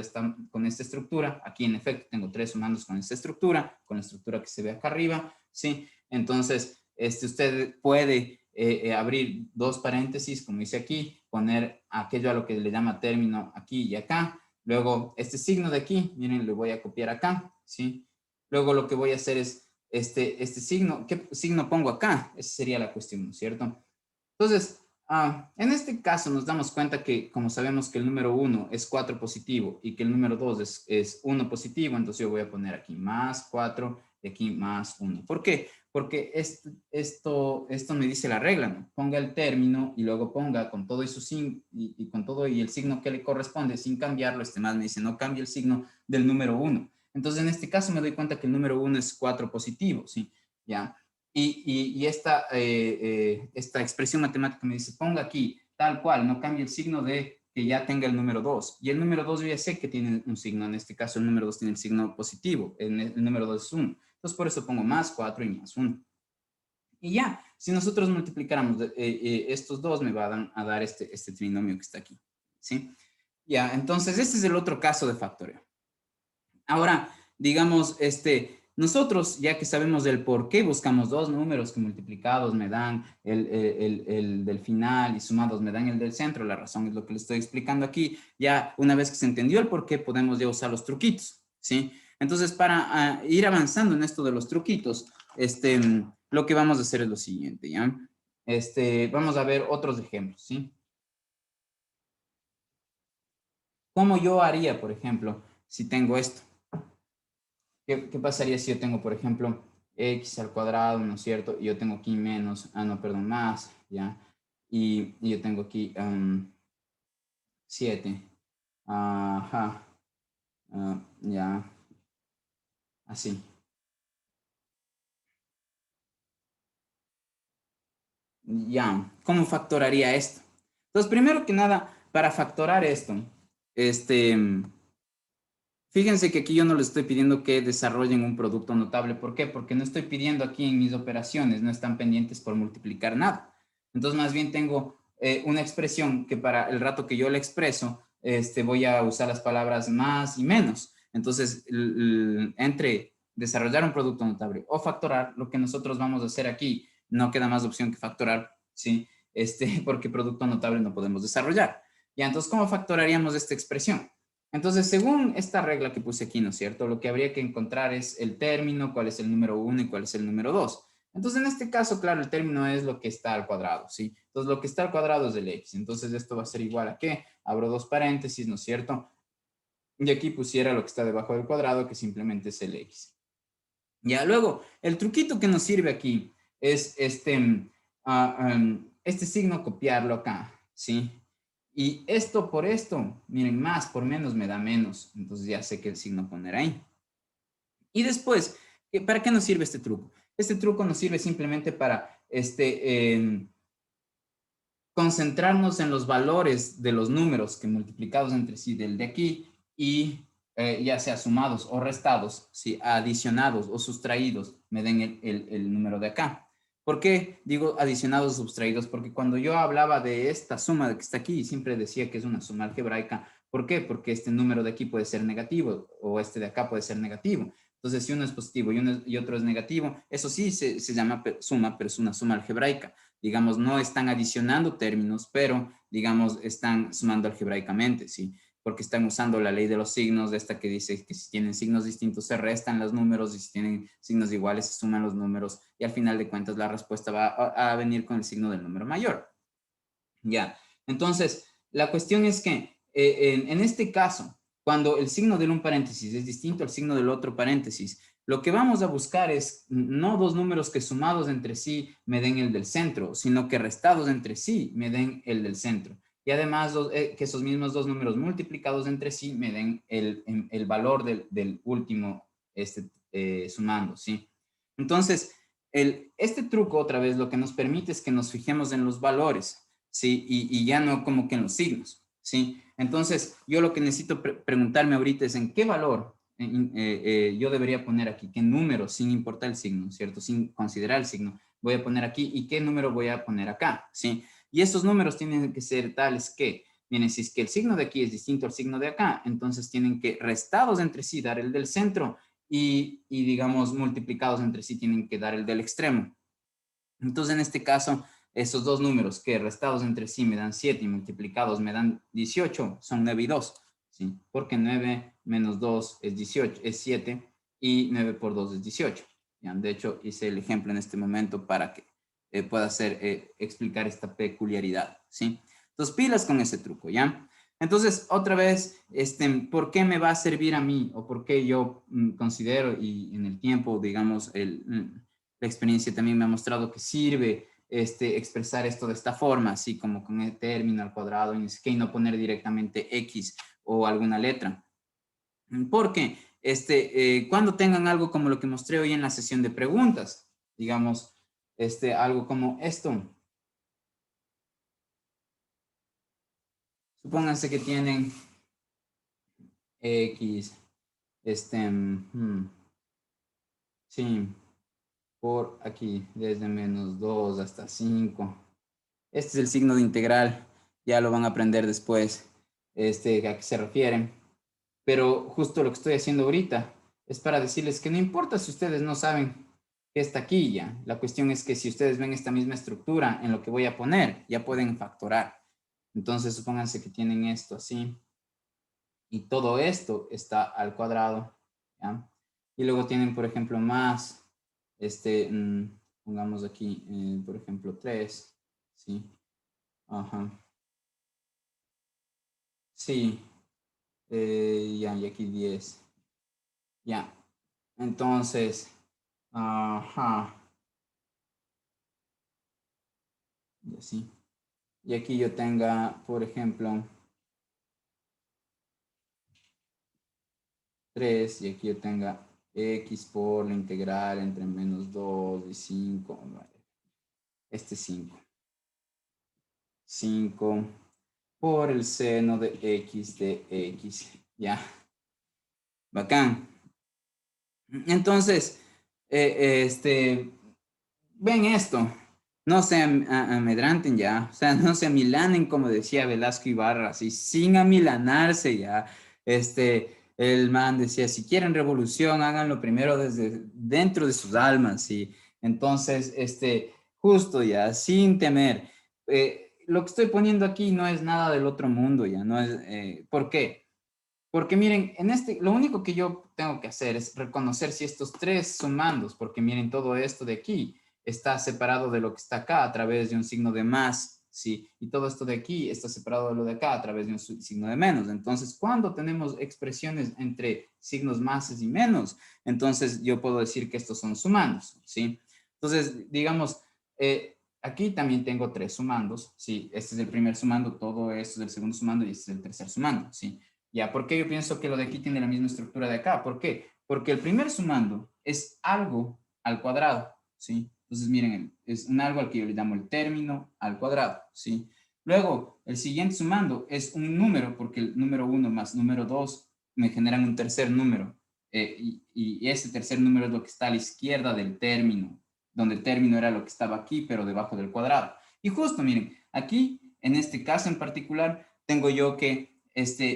con esta estructura, aquí en efecto tengo tres sumandos con esta estructura, con la estructura que se ve acá arriba, ¿sí? Entonces, usted puede abrir dos paréntesis, como dice aquí, poner aquello a lo que le llama término aquí y acá. Luego, este signo de aquí, miren, lo voy a copiar acá, ¿sí? Luego lo que voy a hacer es este signo. ¿Qué signo pongo acá? Esa sería la cuestión, ¿no es cierto? Entonces, en este caso nos damos cuenta que, como sabemos que el número 1 es 4 positivo y que el número 2 es 1 positivo, entonces yo voy a poner aquí más 4 y aquí más 1. ¿Por qué? Porque esto me dice la regla, ¿no? Ponga el término y luego ponga con todo y su signo y con todo y el signo que le corresponde sin cambiarlo. Más me dice no cambie el signo del número 1. Entonces, en este caso me doy cuenta que el número 1 es 4 positivo, ¿sí? ¿Ya? Y esta expresión matemática me dice, ponga aquí tal cual, no cambie el signo de que ya tenga el número 2. Y el número 2 yo ya sé que tiene un signo, en este caso el número 2 tiene el signo positivo, el número 2 es 1. Entonces por eso pongo más 4 y más 1. Y ya, si nosotros multiplicáramos estos dos, me va a dar este trinomio que está aquí. ¿Sí? Ya, entonces este es el otro caso de factoreo. Ahora, digamos, nosotros, ya que sabemos del por qué buscamos dos números que multiplicados me dan el del final y sumados me dan el del centro, la razón es lo que les estoy explicando aquí, ya una vez que se entendió el por qué, podemos ya usar los truquitos, ¿sí? Entonces, para ir avanzando en esto de los truquitos, lo que vamos a hacer es lo siguiente, ¿ya? Vamos a ver otros ejemplos, ¿sí? ¿Cómo yo haría, por ejemplo, si tengo esto? ¿Qué pasaría si yo tengo, por ejemplo, x al cuadrado, ¿no es cierto? Y yo tengo aquí menos, no, perdón, más, ¿ya? Y yo tengo aquí 7. Ajá. Ya, así. Ya, ¿cómo factoraría esto? Entonces, primero que nada, para factorar esto, este, fíjense que aquí yo no les estoy pidiendo que desarrollen un producto notable. ¿Por qué? Porque no estoy pidiendo aquí en mis operaciones, no están pendientes por multiplicar nada. Entonces, más bien tengo una expresión que para el rato que yo la expreso, voy a usar las palabras más y menos. Entonces, entre desarrollar un producto notable o factorar, lo que nosotros vamos a hacer aquí, no queda más opción que factorar, ¿sí? Porque producto notable no podemos desarrollar. Ya, entonces, ¿cómo factoraríamos esta expresión? Entonces, según esta regla que puse aquí, ¿no es cierto? Lo que habría que encontrar es el término, cuál es el número 1 y cuál es el número 2. Entonces, en este caso, claro, el término es lo que está al cuadrado, ¿sí? Entonces, lo que está al cuadrado es el x. Entonces, esto va a ser igual a ¿qué? Abro dos paréntesis, ¿no es cierto? Y aquí pusiera lo que está debajo del cuadrado, que simplemente es el x. Ya, luego, el truquito que nos sirve aquí es este signo copiarlo acá, ¿sí? Y esto por esto, miren, más por menos me da menos. Entonces ya sé qué signo poner ahí. Y después, ¿para qué nos sirve este truco? Este truco nos sirve simplemente para concentrarnos en los valores de los números que multiplicados entre sí del de aquí y ya sea sumados o restados, si adicionados o sustraídos me den el número de acá. ¿Por qué digo adicionados o sustraídos? Porque cuando yo hablaba de esta suma que está aquí, siempre decía que es una suma algebraica. ¿Por qué? Porque este número de aquí puede ser negativo o este de acá puede ser negativo. Entonces, si uno es positivo y otro es negativo, eso sí se llama suma, pero es una suma algebraica. Digamos, no están adicionando términos, pero, digamos, están sumando algebraicamente, ¿sí? Porque están usando la ley de los signos, de esta que dice que si tienen signos distintos se restan los números y si tienen signos iguales se suman los números y al final de cuentas la respuesta va a venir con el signo del número mayor. Ya, entonces, la cuestión es que en este caso, cuando el signo de un paréntesis es distinto al signo del otro paréntesis, lo que vamos a buscar es no dos números que sumados entre sí me den el del centro, sino que restados entre sí me den el del centro. Y además que esos mismos dos números multiplicados entre sí me den el valor del último sumando, ¿sí? Entonces, este truco otra vez lo que nos permite es que nos fijemos en los valores. ¿Sí? Y ya no como que en los signos, ¿sí? Entonces, yo lo que necesito preguntarme ahorita es en qué valor yo debería poner aquí, qué número, sin importar el signo, ¿cierto? Sin considerar el signo, voy a poner aquí y qué número voy a poner acá, ¿sí? Y esos números tienen que ser tales que, miren, si es que el signo de aquí es distinto al signo de acá, entonces tienen que restados entre sí dar el del centro digamos, multiplicados entre sí tienen que dar el del extremo. Entonces, en este caso, esos dos números que restados entre sí me dan 7 y multiplicados me dan 18, son 9 y 2, ¿sí? Porque 9 menos 2 es 18, es 7 y 9 por 2 es 18. ¿Ya? De hecho, hice el ejemplo en este momento para que pueda explicar esta peculiaridad, ¿sí? Entonces, pilas con ese truco, ¿ya? Entonces, otra vez, ¿por qué me va a servir a mí? ¿O por qué yo considero y en el tiempo, digamos, la experiencia también me ha mostrado que sirve expresar esto de esta forma, así como con el término al cuadrado, y no poner directamente X o alguna letra? Porque cuando tengan algo como lo que mostré hoy en la sesión de preguntas, digamos, algo como esto, supónganse que tienen X, sí, por aquí, desde menos 2 hasta 5. Este es el signo de integral, ya lo van a aprender después, a qué se refieren. Pero justo lo que estoy haciendo ahorita es para decirles que no importa si ustedes no saben qué está aquí ya. La cuestión es que si ustedes ven esta misma estructura en lo que voy a poner, ya pueden factorar. Entonces, supónganse que tienen esto así y todo esto está al cuadrado, ¿ya? Y luego tienen, por ejemplo, más, pongamos aquí, por ejemplo, 3, ¿sí? Ajá. Sí, ya, y aquí 10. Ya. Entonces, ajá, y así. Y aquí yo tenga, por ejemplo, 3 y aquí yo tenga x por la integral entre menos 2 y 5. Este 5. 5 por el seno de x de x. Ya, bacán. Entonces, ven esto, no se amedranten ya, o sea, no se amilanen como decía Velasco Ibarra, así, sin amilanarse ya. El man decía, si quieren revolución, háganlo primero desde dentro de sus almas, y entonces, justo ya, sin temer. Lo que estoy poniendo aquí no es nada del otro mundo ya, no es, ¿por qué? Porque miren, lo único que yo tengo que hacer es reconocer si estos tres sumandos, porque miren, todo esto de aquí está separado de lo que está acá a través de un signo de más, ¿sí? Y todo esto de aquí está separado de lo de acá a través de un signo de menos. Entonces, cuando tenemos expresiones entre signos más y menos, entonces yo puedo decir que estos son sumandos, ¿sí? Entonces, digamos, aquí también tengo tres sumandos, ¿sí? Este es el primer sumando, todo esto es el segundo sumando y este es el tercer sumando, ¿sí? Ya, ¿por qué yo pienso que lo de aquí tiene la misma estructura de acá? ¿Por qué? Porque el primer sumando es algo al cuadrado, ¿sí? Entonces, miren, es un algo al que yo le llamo el término al cuadrado, ¿sí? Luego, el siguiente sumando es un número, porque el número 1 más número 2 me generan un tercer número, y ese tercer número es lo que está a la izquierda del término, donde el término era lo que estaba aquí, pero debajo del cuadrado. Y justo, miren, aquí, en este caso en particular, tengo yo que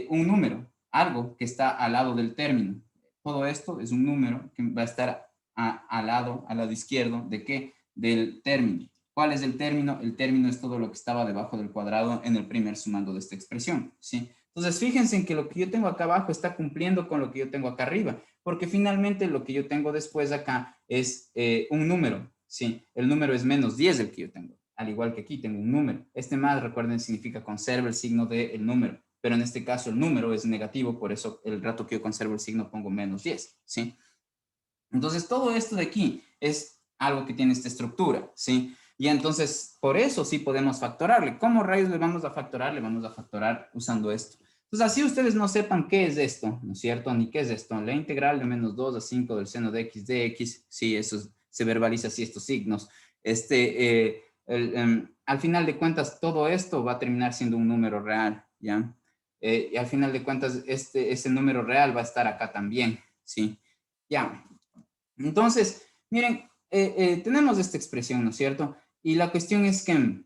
un número, algo que está al lado del término. Todo esto es un número que va a estar al lado izquierdo de qué? Del término. ¿Cuál es el término? El término es todo lo que estaba debajo del cuadrado en el primer sumando de esta expresión, ¿sí? Entonces, fíjense en que lo que yo tengo acá abajo está cumpliendo con lo que yo tengo acá arriba, porque finalmente lo que yo tengo después acá es un número, ¿sí? El número es menos 10 el que yo tengo, al igual que aquí tengo un número. Este más, recuerden, significa conserva el signo del número, pero en este caso el número es negativo, por eso el rato que yo conservo el signo pongo menos 10, ¿sí? Entonces, todo esto de aquí es algo que tiene esta estructura, ¿sí? Y entonces, por eso sí podemos factorarle. ¿Cómo rayos le vamos a factorar? Le vamos a factorar usando esto. Entonces, así ustedes no sepan qué es esto, ¿no es cierto? Ni qué es esto. La integral de menos 2 a 5 del seno de x de x, sí, eso se verbaliza así, estos signos. Al final de cuentas, todo esto va a terminar siendo un número real, ¿ya? Y al final de cuentas, ese número real va a estar acá también, ¿sí? Ya. Entonces, miren, tenemos esta expresión, ¿no es cierto? Y la cuestión es que,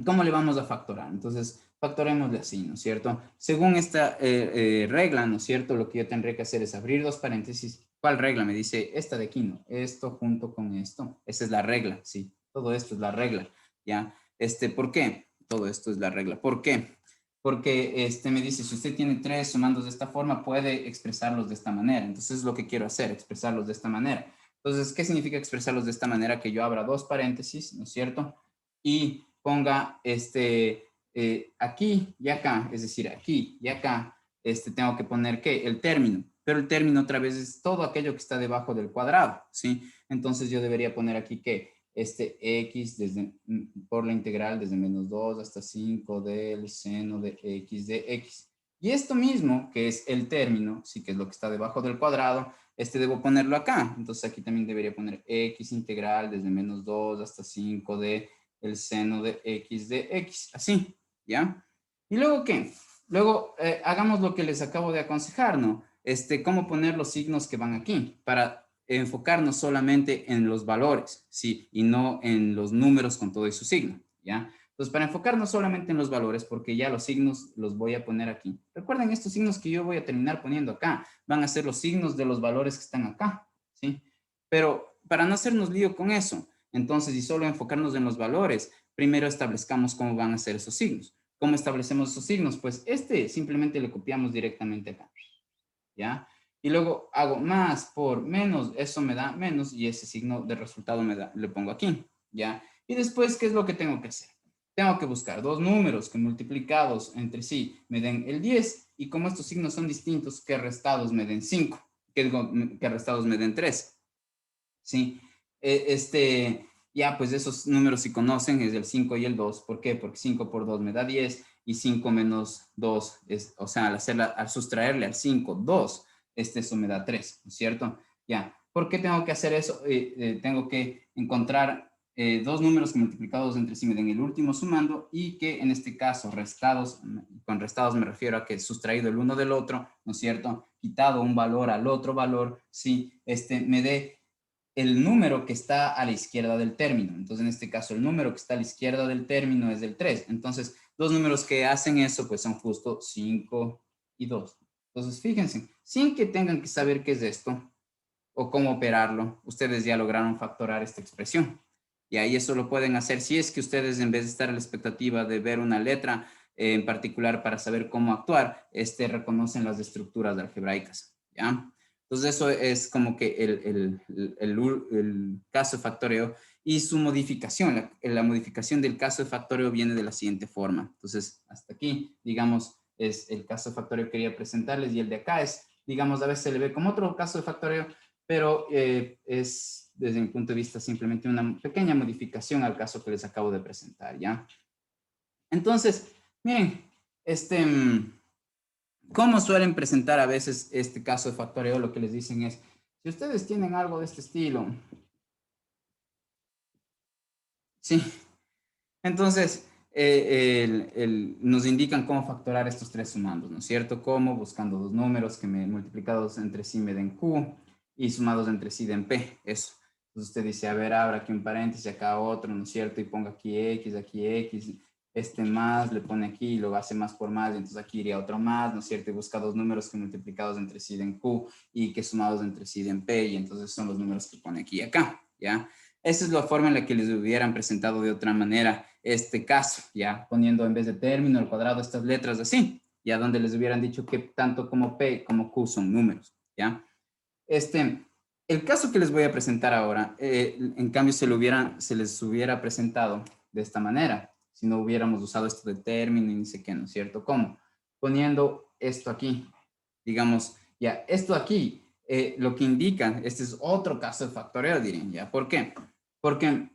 ¿cómo le vamos a factorar? Entonces, factorémosle así, ¿no es cierto? Según esta regla, ¿no es cierto? Lo que yo tendré que hacer es abrir dos paréntesis. ¿Cuál regla? Me dice esta de aquí, ¿no? Esto junto con esto. Esa es la regla, sí. Todo esto es la regla, ¿ya? ¿Por qué? Todo esto es la regla. ¿Por qué? Porque me dice, si usted tiene tres sumandos de esta forma, puede expresarlos de esta manera. Entonces, es lo que quiero hacer, expresarlos de esta manera. Entonces, ¿qué significa expresarlos de esta manera? Que yo abra dos paréntesis, ¿no es cierto? Y ponga aquí y acá, es decir, aquí y acá, tengo que poner ¿qué? El término. Pero el término otra vez es todo aquello que está debajo del cuadrado, ¿sí? Entonces, yo debería poner aquí ¿qué? X por la integral desde menos 2 hasta 5 del seno de x de x. Y esto mismo, que es el término, sí que es lo que está debajo del cuadrado, debo ponerlo acá. Entonces aquí también debería poner x integral desde menos 2 hasta 5 de el seno de x, así, ¿ya? ¿Y luego qué? Luego hagamos lo que les acabo de aconsejar, ¿no? Cómo poner los signos que van aquí para enfocarnos solamente en los valores, ¿sí? Y no en los números con todo y su signo, ¿ya? Entonces, para enfocarnos solamente en los valores, porque ya los signos los voy a poner aquí. Recuerden, estos signos que yo voy a terminar poniendo acá van a ser los signos de los valores que están acá, ¿sí? Pero para no hacernos lío con eso, entonces, y solo enfocarnos en los valores, primero establezcamos cómo van a ser esos signos. ¿Cómo establecemos esos signos? Pues simplemente le copiamos directamente acá, ¿ya? Y luego hago más por menos, eso me da menos y ese signo de resultado le pongo aquí, ¿ya? Y después, ¿qué es lo que tengo que hacer? Tengo que buscar dos números que multiplicados entre sí me den el 10 y como estos signos son distintos, que restados me den 5. que restados me den 3. ¿Sí? Ya, pues esos números si conocen es el 5 y el 2. ¿Por qué? Porque 5 por 2 me da 10 y 5 menos 2 es, o sea, al sustraerle al 5, 2, eso me da 3, ¿no es cierto? Ya, ¿por qué tengo que hacer eso? Tengo que encontrar dos números que multiplicados entre sí me den el último sumando y que en este caso restados, con restados me refiero a que sustraído el uno del otro, ¿no es cierto? Quitado un valor al otro valor, sí, me dé el número que está a la izquierda del término. Entonces, en este caso, el número que está a la izquierda del término es el 3. Entonces, dos números que hacen eso, pues son justo 5 y 2. Entonces, fíjense, sin que tengan que saber qué es esto o cómo operarlo, ustedes ya lograron factorar esta expresión. Y ahí eso lo pueden hacer si es que ustedes, en vez de estar a la expectativa de ver una letra en particular para saber cómo actuar, reconocen las estructuras algebraicas, ¿ya? Entonces eso es como que el caso de factoreo y su modificación. La modificación del caso de factoreo viene de la siguiente forma. Entonces, hasta aquí, digamos, es el caso de factoreo que quería presentarles y el de acá es, digamos, a veces se le ve como otro caso de factoreo, pero es, desde mi punto de vista, simplemente una pequeña modificación al caso que les acabo de presentar, ¿ya? Entonces, miren, ¿cómo suelen presentar a veces este caso de factoreo? Lo que les dicen es, si ustedes tienen algo de este estilo, sí, entonces nos indican cómo factorar estos tres sumandos, ¿no es cierto? ¿Cómo? Buscando dos números que multiplicados entre sí me den Q y sumados entre sí den P, eso. Entonces usted dice, a ver, abra aquí un paréntesis, acá otro, ¿no es cierto? Y ponga aquí X, más, le pone aquí y lo hace más por más, y entonces aquí iría otro más, ¿no es cierto? Y busca dos números que multiplicados entre sí den Q y que sumados entre sí den P, y entonces son los números que pone aquí y acá, ¿ya? Esa es la forma en la que les hubieran presentado de otra manera este caso, ya poniendo en vez de término al cuadrado estas letras así, ya donde les hubieran dicho que tanto como P como Q son números, ya. El caso que les voy a presentar ahora, en cambio se les hubiera presentado de esta manera, si no hubiéramos usado esto de término y ni sé qué, ¿no es cierto? ¿Cómo? Poniendo esto aquí, digamos, ya, esto aquí, lo que indica, este es otro caso de factoreo, dirían, ¿ya? ¿Por qué? Porque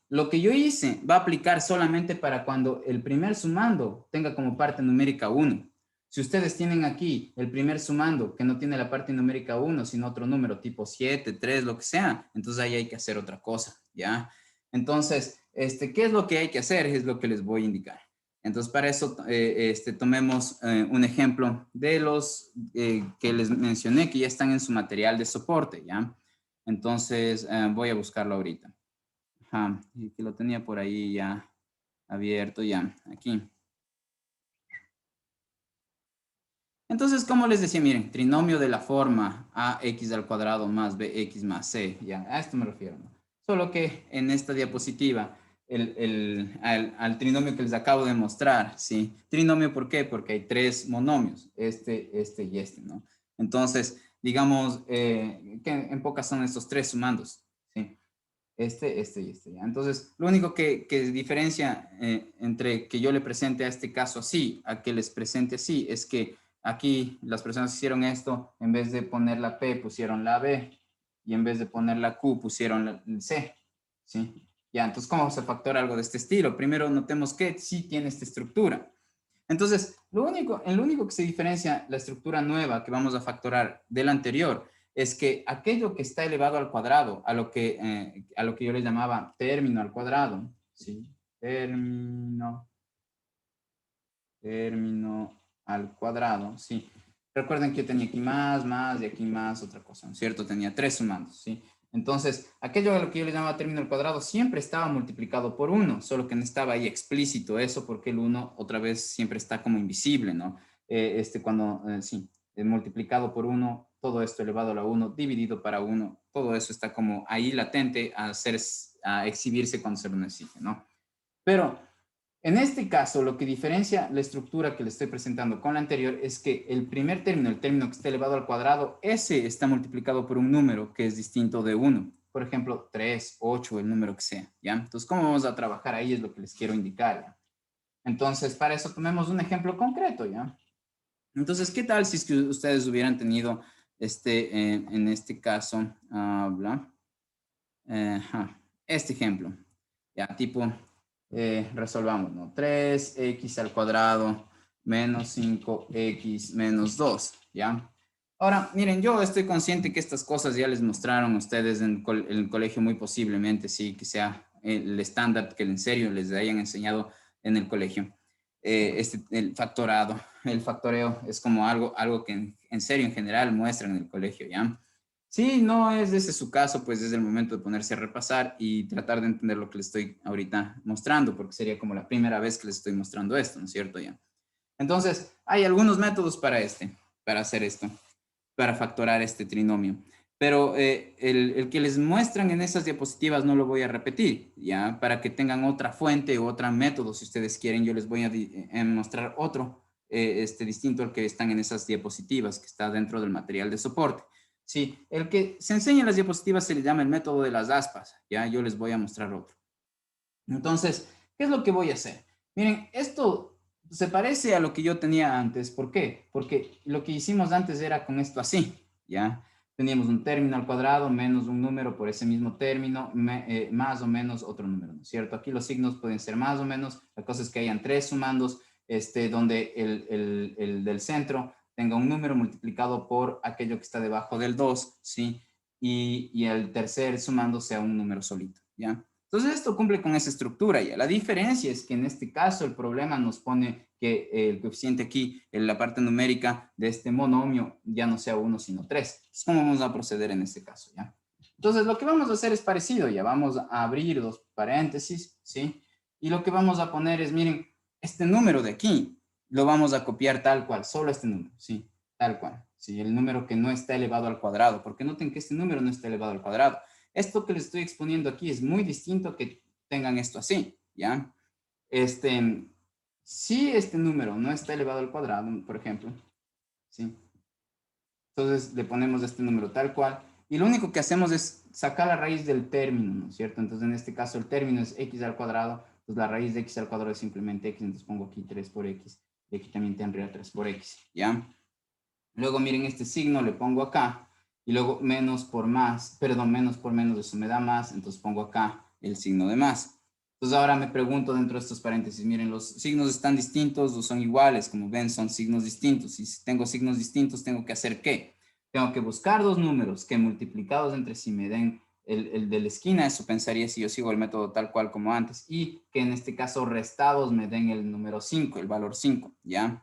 lo que yo hice va a aplicar solamente para cuando el primer sumando tenga como parte numérica 1. Si ustedes tienen aquí el primer sumando que no tiene la parte numérica 1, sino otro número tipo 7, 3, lo que sea, entonces ahí hay que hacer otra cosa, ¿ya? Entonces, ¿qué es lo que hay que hacer? Es lo que les voy a indicar. Entonces, para eso, tomemos un ejemplo de los que les mencioné, que ya están en su material de soporte, ¿ya? Entonces, voy a buscarlo ahorita. Ajá, y que lo tenía por ahí ya abierto, ya, aquí. Entonces, como les decía, miren, trinomio de la forma ax al cuadrado más bx más c, ya, a esto me refiero, ¿no? Solo que en esta diapositiva, al trinomio que les acabo de mostrar, ¿sí? Trinomio, ¿por qué? Porque hay tres monomios, este y este, ¿no? Entonces, digamos, que en pocas son estos tres sumandos, ¿sí? Y este, ¿ya? Entonces, lo único que diferencia entre que yo le presente a este caso así, a que les presente así, es que aquí las personas que hicieron esto, en vez de poner la P, pusieron la B, y en vez de poner la Q, pusieron la C, ¿sí? Ya, entonces, ¿cómo se factora algo de este estilo? Primero, notemos que sí tiene esta estructura. Entonces, lo único que se diferencia la estructura nueva que vamos a factorar del anterior es que aquello que está elevado al cuadrado, a lo que yo le llamaba término al cuadrado, ¿sí? Término al cuadrado, ¿sí? Recuerden que yo tenía aquí más, y aquí más, otra cosa, ¿no es cierto? Tenía tres sumandos, ¿sí? Entonces, aquello a lo que yo le llamaba término al cuadrado siempre estaba multiplicado por 1, solo que no estaba ahí explícito eso porque el 1 otra vez siempre está como invisible, ¿no? Sí, multiplicado por 1, todo esto elevado a la 1, dividido para 1, todo eso está como ahí latente a exhibirse cuando se lo necesite, ¿no? Pero en este caso, lo que diferencia la estructura que le estoy presentando con la anterior es que el primer término, el término que está elevado al cuadrado, ese está multiplicado por un número que es distinto de 1. Por ejemplo, 3, 8, el número que sea, ¿ya? Entonces, ¿cómo vamos a trabajar ahí? Es lo que les quiero indicar, ¿ya? Entonces, para eso tomemos un ejemplo concreto, ¿ya? Entonces, ¿qué tal si es que ustedes hubieran tenido en este caso, este ejemplo? Ya, tipo, resolvamos, ¿no? 3x al cuadrado menos 5x menos 2, ¿ya? Ahora, miren, yo estoy consciente que estas cosas ya les mostraron a ustedes en el colegio muy posiblemente, sí, que sea el estándar que en serio les hayan enseñado en el colegio. El factorado, el factoreo es como algo que en serio, en general, muestran en el colegio, ¿ya? Sí, no es ese su caso, pues es el momento de ponerse a repasar y tratar de entender lo que les estoy ahorita mostrando, porque sería como la primera vez que les estoy mostrando esto, ¿no es cierto? Ya. Entonces, hay algunos métodos para hacer esto, para factorar este trinomio. Pero el que les muestran en esas diapositivas no lo voy a repetir, ¿ya? Para que tengan otra fuente o otro método, si ustedes quieren, yo les voy a mostrar otro distinto al que están en esas diapositivas, que está dentro del material de soporte. Sí, el que se enseña en las diapositivas se le llama el método de las aspas, ¿ya? Yo les voy a mostrar otro. Entonces, ¿qué es lo que voy a hacer? Miren, esto se parece a lo que yo tenía antes. ¿Por qué? Porque lo que hicimos antes era con esto así, ¿ya? Teníamos un término al cuadrado menos un número por ese mismo término, más o menos otro número, ¿no es cierto? Aquí los signos pueden ser más o menos, la cosa es que hayan tres sumandos, donde el del centro tenga un número multiplicado por aquello que está debajo del 2, ¿sí? Y el tercer sumando sea un número solito, ¿ya? Entonces esto cumple con esa estructura ya. La diferencia es que en este caso el problema nos pone que el coeficiente aquí, en la parte numérica de este monomio, ya no sea 1 sino 3. Entonces, ¿cómo vamos a proceder en este caso? ¿Ya? Entonces lo que vamos a hacer es parecido, ya vamos a abrir dos paréntesis, ¿sí? Y lo que vamos a poner es, miren, este número de aquí lo vamos a copiar tal cual, solo este número, ¿sí? Tal cual, ¿sí? El número que no está elevado al cuadrado, porque noten que este número no está elevado al cuadrado. Esto que les estoy exponiendo aquí es muy distinto que tengan esto así, ¿ya? Si este número no está elevado al cuadrado, por ejemplo, ¿sí? Entonces le ponemos este número tal cual, y lo único que hacemos es sacar la raíz del término, ¿no es cierto? Entonces en este caso el término es x al cuadrado, entonces la raíz de x al cuadrado es simplemente x, entonces pongo aquí 3 por x, y aquí también tendría 3 por x, ¿ya? Luego miren este signo, le pongo acá, y luego menos por más, perdón, menos por menos, eso me da más, entonces pongo acá el signo de más. Entonces ahora me pregunto dentro de estos paréntesis, miren, los signos están distintos o son iguales, como ven, son signos distintos. Y si tengo signos distintos, ¿tengo que hacer qué? Tengo que buscar dos números que multiplicados entre sí me den el de la esquina, eso pensaría si yo sigo el método tal cual como antes, y que en este caso restados me den el número 5, el valor 5, ¿ya?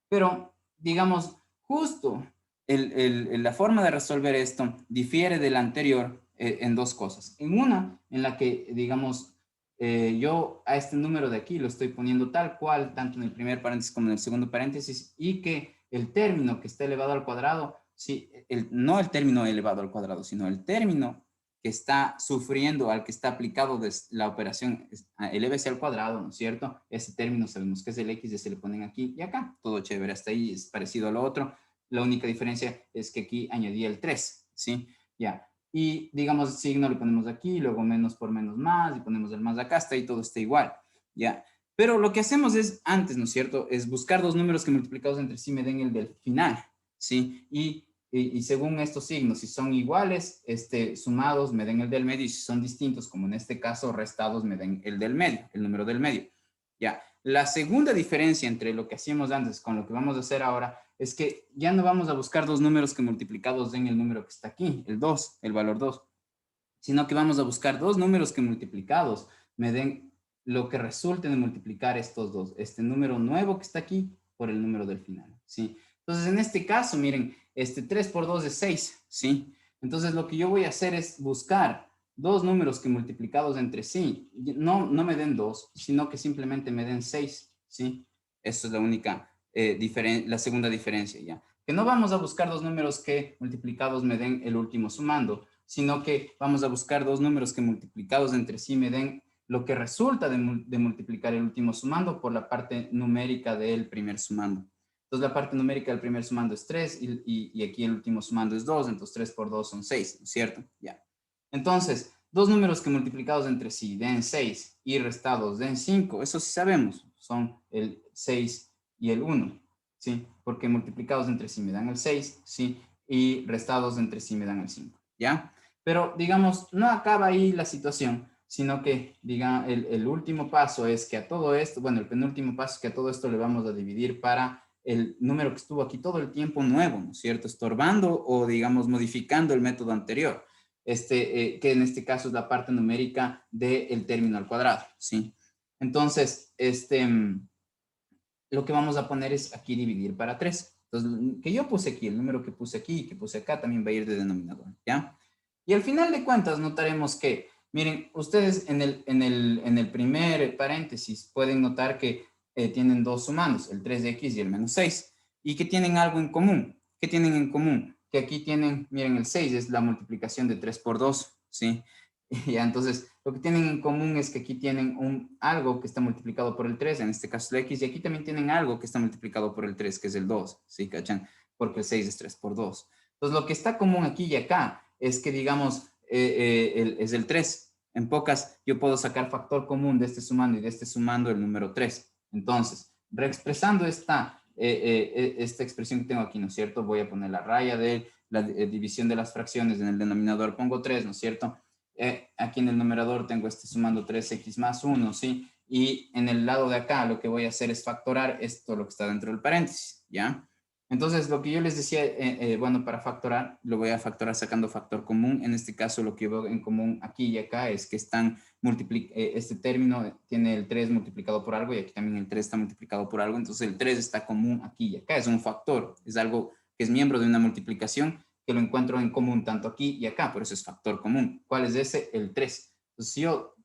Pero, digamos, justo la forma de resolver esto difiere de la anterior en dos cosas. En una, en la que, digamos, yo a este número de aquí lo estoy poniendo tal cual, tanto en el primer paréntesis como en el segundo paréntesis, y que el término que está elevado al cuadrado, sí, no el término elevado al cuadrado, sino el término que está sufriendo al que está aplicado la operación elévese al cuadrado, ¿no es cierto? Ese término sabemos que es el x, y se le ponen aquí y acá, todo chévere, hasta ahí es parecido a lo otro. La única diferencia es que aquí añadí el 3, ¿sí? Ya. Y digamos, el signo le ponemos aquí, luego menos por menos más, y ponemos el más acá, hasta ahí todo está igual, ¿ya? Pero lo que hacemos es, antes, ¿no es cierto? Es buscar dos números que multiplicados entre sí me den el del final, ¿sí? Y según estos signos, si son iguales, sumados me den el del medio, y si son distintos, como en este caso, restados me den el del medio, el número del medio. Ya, la segunda diferencia entre lo que hacíamos antes con lo que vamos a hacer ahora es que ya no vamos a buscar dos números que multiplicados den el número que está aquí, el 2, el valor 2, sino que vamos a buscar dos números que multiplicados me den lo que resulte de multiplicar estos dos, este número nuevo que está aquí por el número del final, ¿sí? Entonces, en este caso, miren, 3 por 2 es 6, ¿sí? Entonces, lo que yo voy a hacer es buscar dos números que multiplicados entre sí, no me den 2, sino que simplemente me den 6, ¿sí? Esto es la única, la segunda diferencia, ¿ya? Que no vamos a buscar dos números que multiplicados me den el último sumando, sino que vamos a buscar dos números que multiplicados entre sí me den lo que resulta de multiplicar el último sumando por la parte numérica del primer sumando. Entonces la parte numérica del primer sumando es 3 y aquí el último sumando es 2, entonces 3 por 2 son 6, ¿no es cierto? Ya. Entonces, dos números que multiplicados entre sí den 6 y restados den 5, eso sí sabemos, son el 6 y el 1. ¿sí? Porque multiplicados entre sí me dan el 6, ¿sí? Y restados entre sí me dan el 5, ¿ya? Pero, digamos, no acaba ahí la situación, sino que, diga, el último paso es que a todo esto, bueno, el penúltimo paso es que a todo esto le vamos a dividir para el número que estuvo aquí todo el tiempo nuevo, ¿no es cierto? Estorbando o, digamos, modificando el método anterior, que en este caso es la parte numérica del término al cuadrado, ¿sí? Entonces, lo que vamos a poner es aquí dividir para 3. Entonces, que yo puse aquí, el número que puse aquí y que puse acá también va a ir de denominador, ¿ya? Y al final de cuentas notaremos que, miren, ustedes en el primer paréntesis pueden notar que tienen dos sumandos, el 3x y el menos 6, y que tienen algo en común. ¿Qué tienen en común? Que aquí tienen, miren, el 6 es la multiplicación de 3 por 2, ¿sí? Ya, entonces, lo que tienen en común es que aquí tienen algo que está multiplicado por el 3, en este caso el x, y aquí también tienen algo que está multiplicado por el 3, que es el 2, ¿sí? ¿Cachan? Porque el 6 es 3 por 2. Entonces, lo que está común aquí y acá es que, digamos, es el 3. En pocas, yo puedo sacar factor común de este sumando y de este sumando el número 3. Entonces, reexpresando esta expresión que tengo aquí, ¿no es cierto? Voy a poner la raya de la división de las fracciones en el denominador, pongo 3, ¿no es cierto? Aquí en el numerador tengo sumando 3x más 1, ¿sí? Y en el lado de acá lo que voy a hacer es factorar esto, lo que está dentro del paréntesis, ¿ya? Entonces, lo que yo les decía, bueno, para factorar, lo voy a factorar sacando factor común. En este caso, lo que veo en común aquí y acá es que este término tiene el 3 multiplicado por algo y aquí también el 3 está multiplicado por algo. Entonces, el 3 está común aquí y acá. Es un factor, es algo que es miembro de una multiplicación que lo encuentro en común tanto aquí y acá, por eso es factor común. ¿Cuál es ese? El 3. Entonces, si yo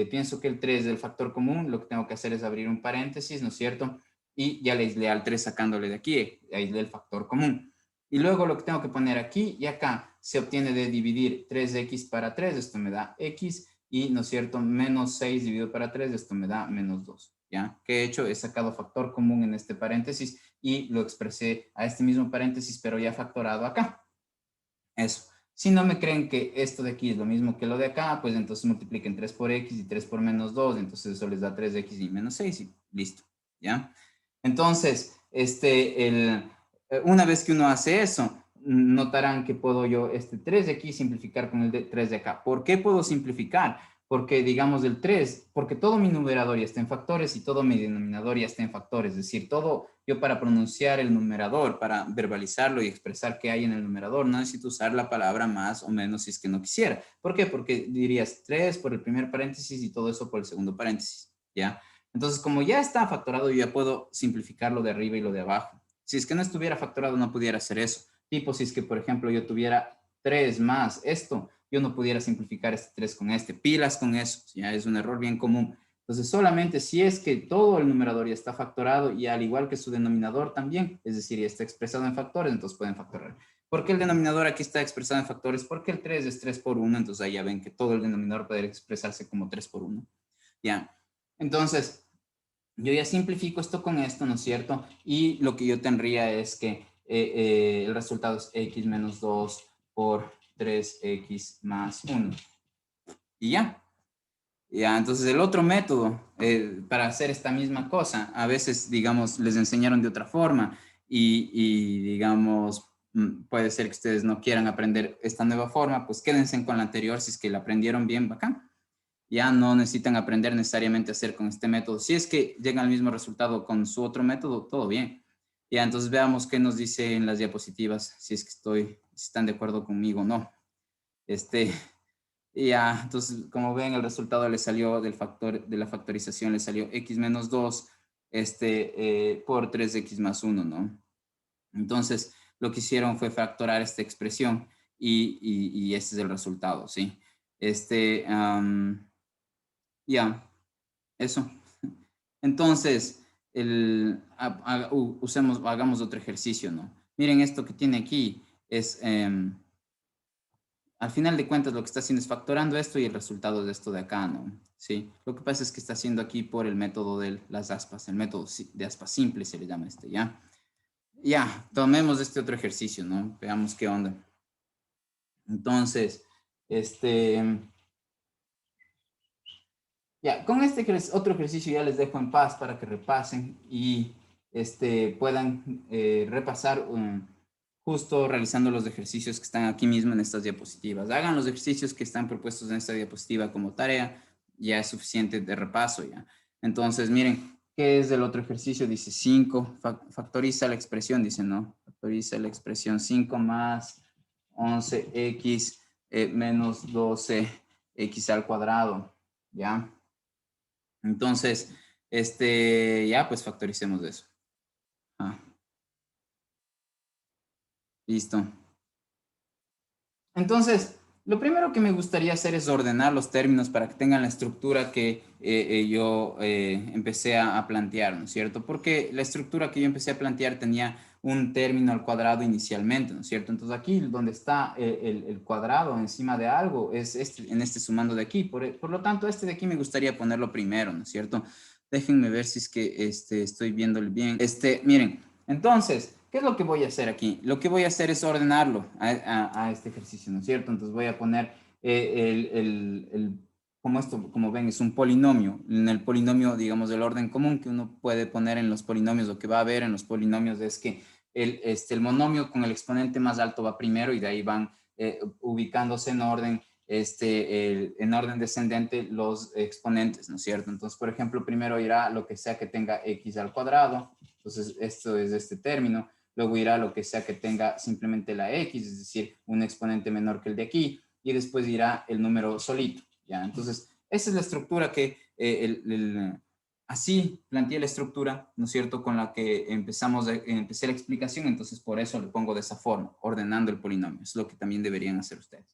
pienso que el 3 es el factor común, lo que tengo que hacer es abrir un paréntesis, ¿no es cierto? Y ya le aislé al 3 sacándole de aquí, aislé el factor común. Y luego lo que tengo que poner aquí y acá se obtiene de dividir 3x para 3, esto me da x, y, ¿no es cierto?, menos 6 dividido para 3, esto me da menos 2. ¿Ya? ¿Qué he hecho? He sacado factor común en este paréntesis y lo expresé a este mismo paréntesis, pero ya factorado acá. Eso. Si no me creen que esto de aquí es lo mismo que lo de acá, pues entonces multipliquen 3 por x y 3 por menos 2, entonces eso les da 3x y menos 6 y listo, ¿ya? Entonces, una vez que uno hace eso, notarán que puedo yo 3 de aquí simplificar con el 3 de acá. ¿Por qué puedo simplificar? Porque, digamos, el 3, porque todo mi numerador ya está en factores y todo mi denominador ya está en factores. Es decir, todo, yo para pronunciar el numerador, para verbalizarlo y expresar qué hay en el numerador, no necesito usar la palabra más o menos si es que no quisiera. ¿Por qué? Porque dirías 3 por el primer paréntesis y todo eso por el segundo paréntesis, ¿ya? Entonces, como ya está factorado, yo ya puedo simplificar lo de arriba y lo de abajo. Si es que no estuviera factorado, no pudiera hacer eso. Tipo, si es que, por ejemplo, yo tuviera 3 más esto, yo no pudiera simplificar este 3 con este. Pilas con eso, ya es un error bien común. Entonces, solamente si es que todo el numerador ya está factorado y al igual que su denominador también, es decir, ya está expresado en factores, entonces pueden factorar. ¿Por qué el denominador aquí está expresado en factores? Porque el 3 es 3 por 1, entonces ahí ya ven que todo el denominador puede expresarse como 3 por 1. Ya. Entonces, yo ya simplifico esto con esto, ¿no es cierto? Y lo que yo tendría es que el resultado es x menos 2 por 3x más 1. Y ya. Ya, entonces el otro método para hacer esta misma cosa, a veces, digamos, les enseñaron de otra forma y digamos, puede ser que ustedes no quieran aprender esta nueva forma, pues quédense con la anterior si es que la aprendieron bien, bacán. Ya no necesitan aprender necesariamente a hacer con este método. Si es que llegan al mismo resultado con su otro método, todo bien. Ya, entonces veamos qué nos dice en las diapositivas, si es que si están de acuerdo conmigo o no. Ya, entonces, como ven, el resultado le salió de la factorización, le salió x menos 2 por 3x más 1, ¿no? Entonces, lo que hicieron fue factorar esta expresión y este es el resultado, ¿sí? Ya, eso. Entonces, hagamos otro ejercicio, ¿no? Miren esto que tiene aquí, al final de cuentas lo que está haciendo es factorando esto y el resultado de esto de acá, ¿no? Sí, lo que pasa es que está haciendo aquí por el método de las aspas, el método de aspas simple se le llama ¿ya? Ya, tomemos este otro ejercicio, ¿no? Veamos qué onda. Entonces, ya, con otro ejercicio ya les dejo en paz para que repasen y puedan repasar justo realizando los ejercicios que están aquí mismo en estas diapositivas. Hagan los ejercicios que están propuestos en esta diapositiva como tarea, ya es suficiente de repaso ya. Entonces, miren, ¿qué es el otro ejercicio? Dice 5, factoriza la expresión, dice, ¿no? Factoriza la expresión 5 más 11x menos 12x al cuadrado, ¿ya? Entonces, ya pues factoricemos eso. Listo. Entonces, lo primero que me gustaría hacer es ordenar los términos para que tengan la estructura que yo empecé a plantear, ¿no es cierto? Porque la estructura que yo empecé a plantear tenía un término al cuadrado inicialmente, ¿no es cierto? Entonces aquí donde está el cuadrado encima de algo es en este sumando de aquí. Por lo tanto, este de aquí me gustaría ponerlo primero, ¿no es cierto? Déjenme ver si es que estoy viéndolo bien. Miren, entonces, ¿qué es lo que voy a hacer aquí? Lo que voy a hacer es ordenarlo a este ejercicio, ¿no es cierto? Entonces voy a poner como esto, como ven, es un polinomio. En el polinomio, digamos, del orden común que uno puede poner en los polinomios, lo que va a haber en los polinomios es que el monomio con el exponente más alto va primero y de ahí van ubicándose en orden en orden descendente los exponentes, ¿no es cierto? Entonces, por ejemplo, primero irá lo que sea que tenga x al cuadrado, entonces esto es este término, luego irá lo que sea que tenga simplemente la x, es decir, un exponente menor que el de aquí, y después irá el número solito, ¿ya? Entonces, esa es la estructura que, así planteé la estructura, ¿no es cierto?, con la que empecé la explicación, entonces por eso le pongo de esa forma, ordenando el polinomio, es lo que también deberían hacer ustedes.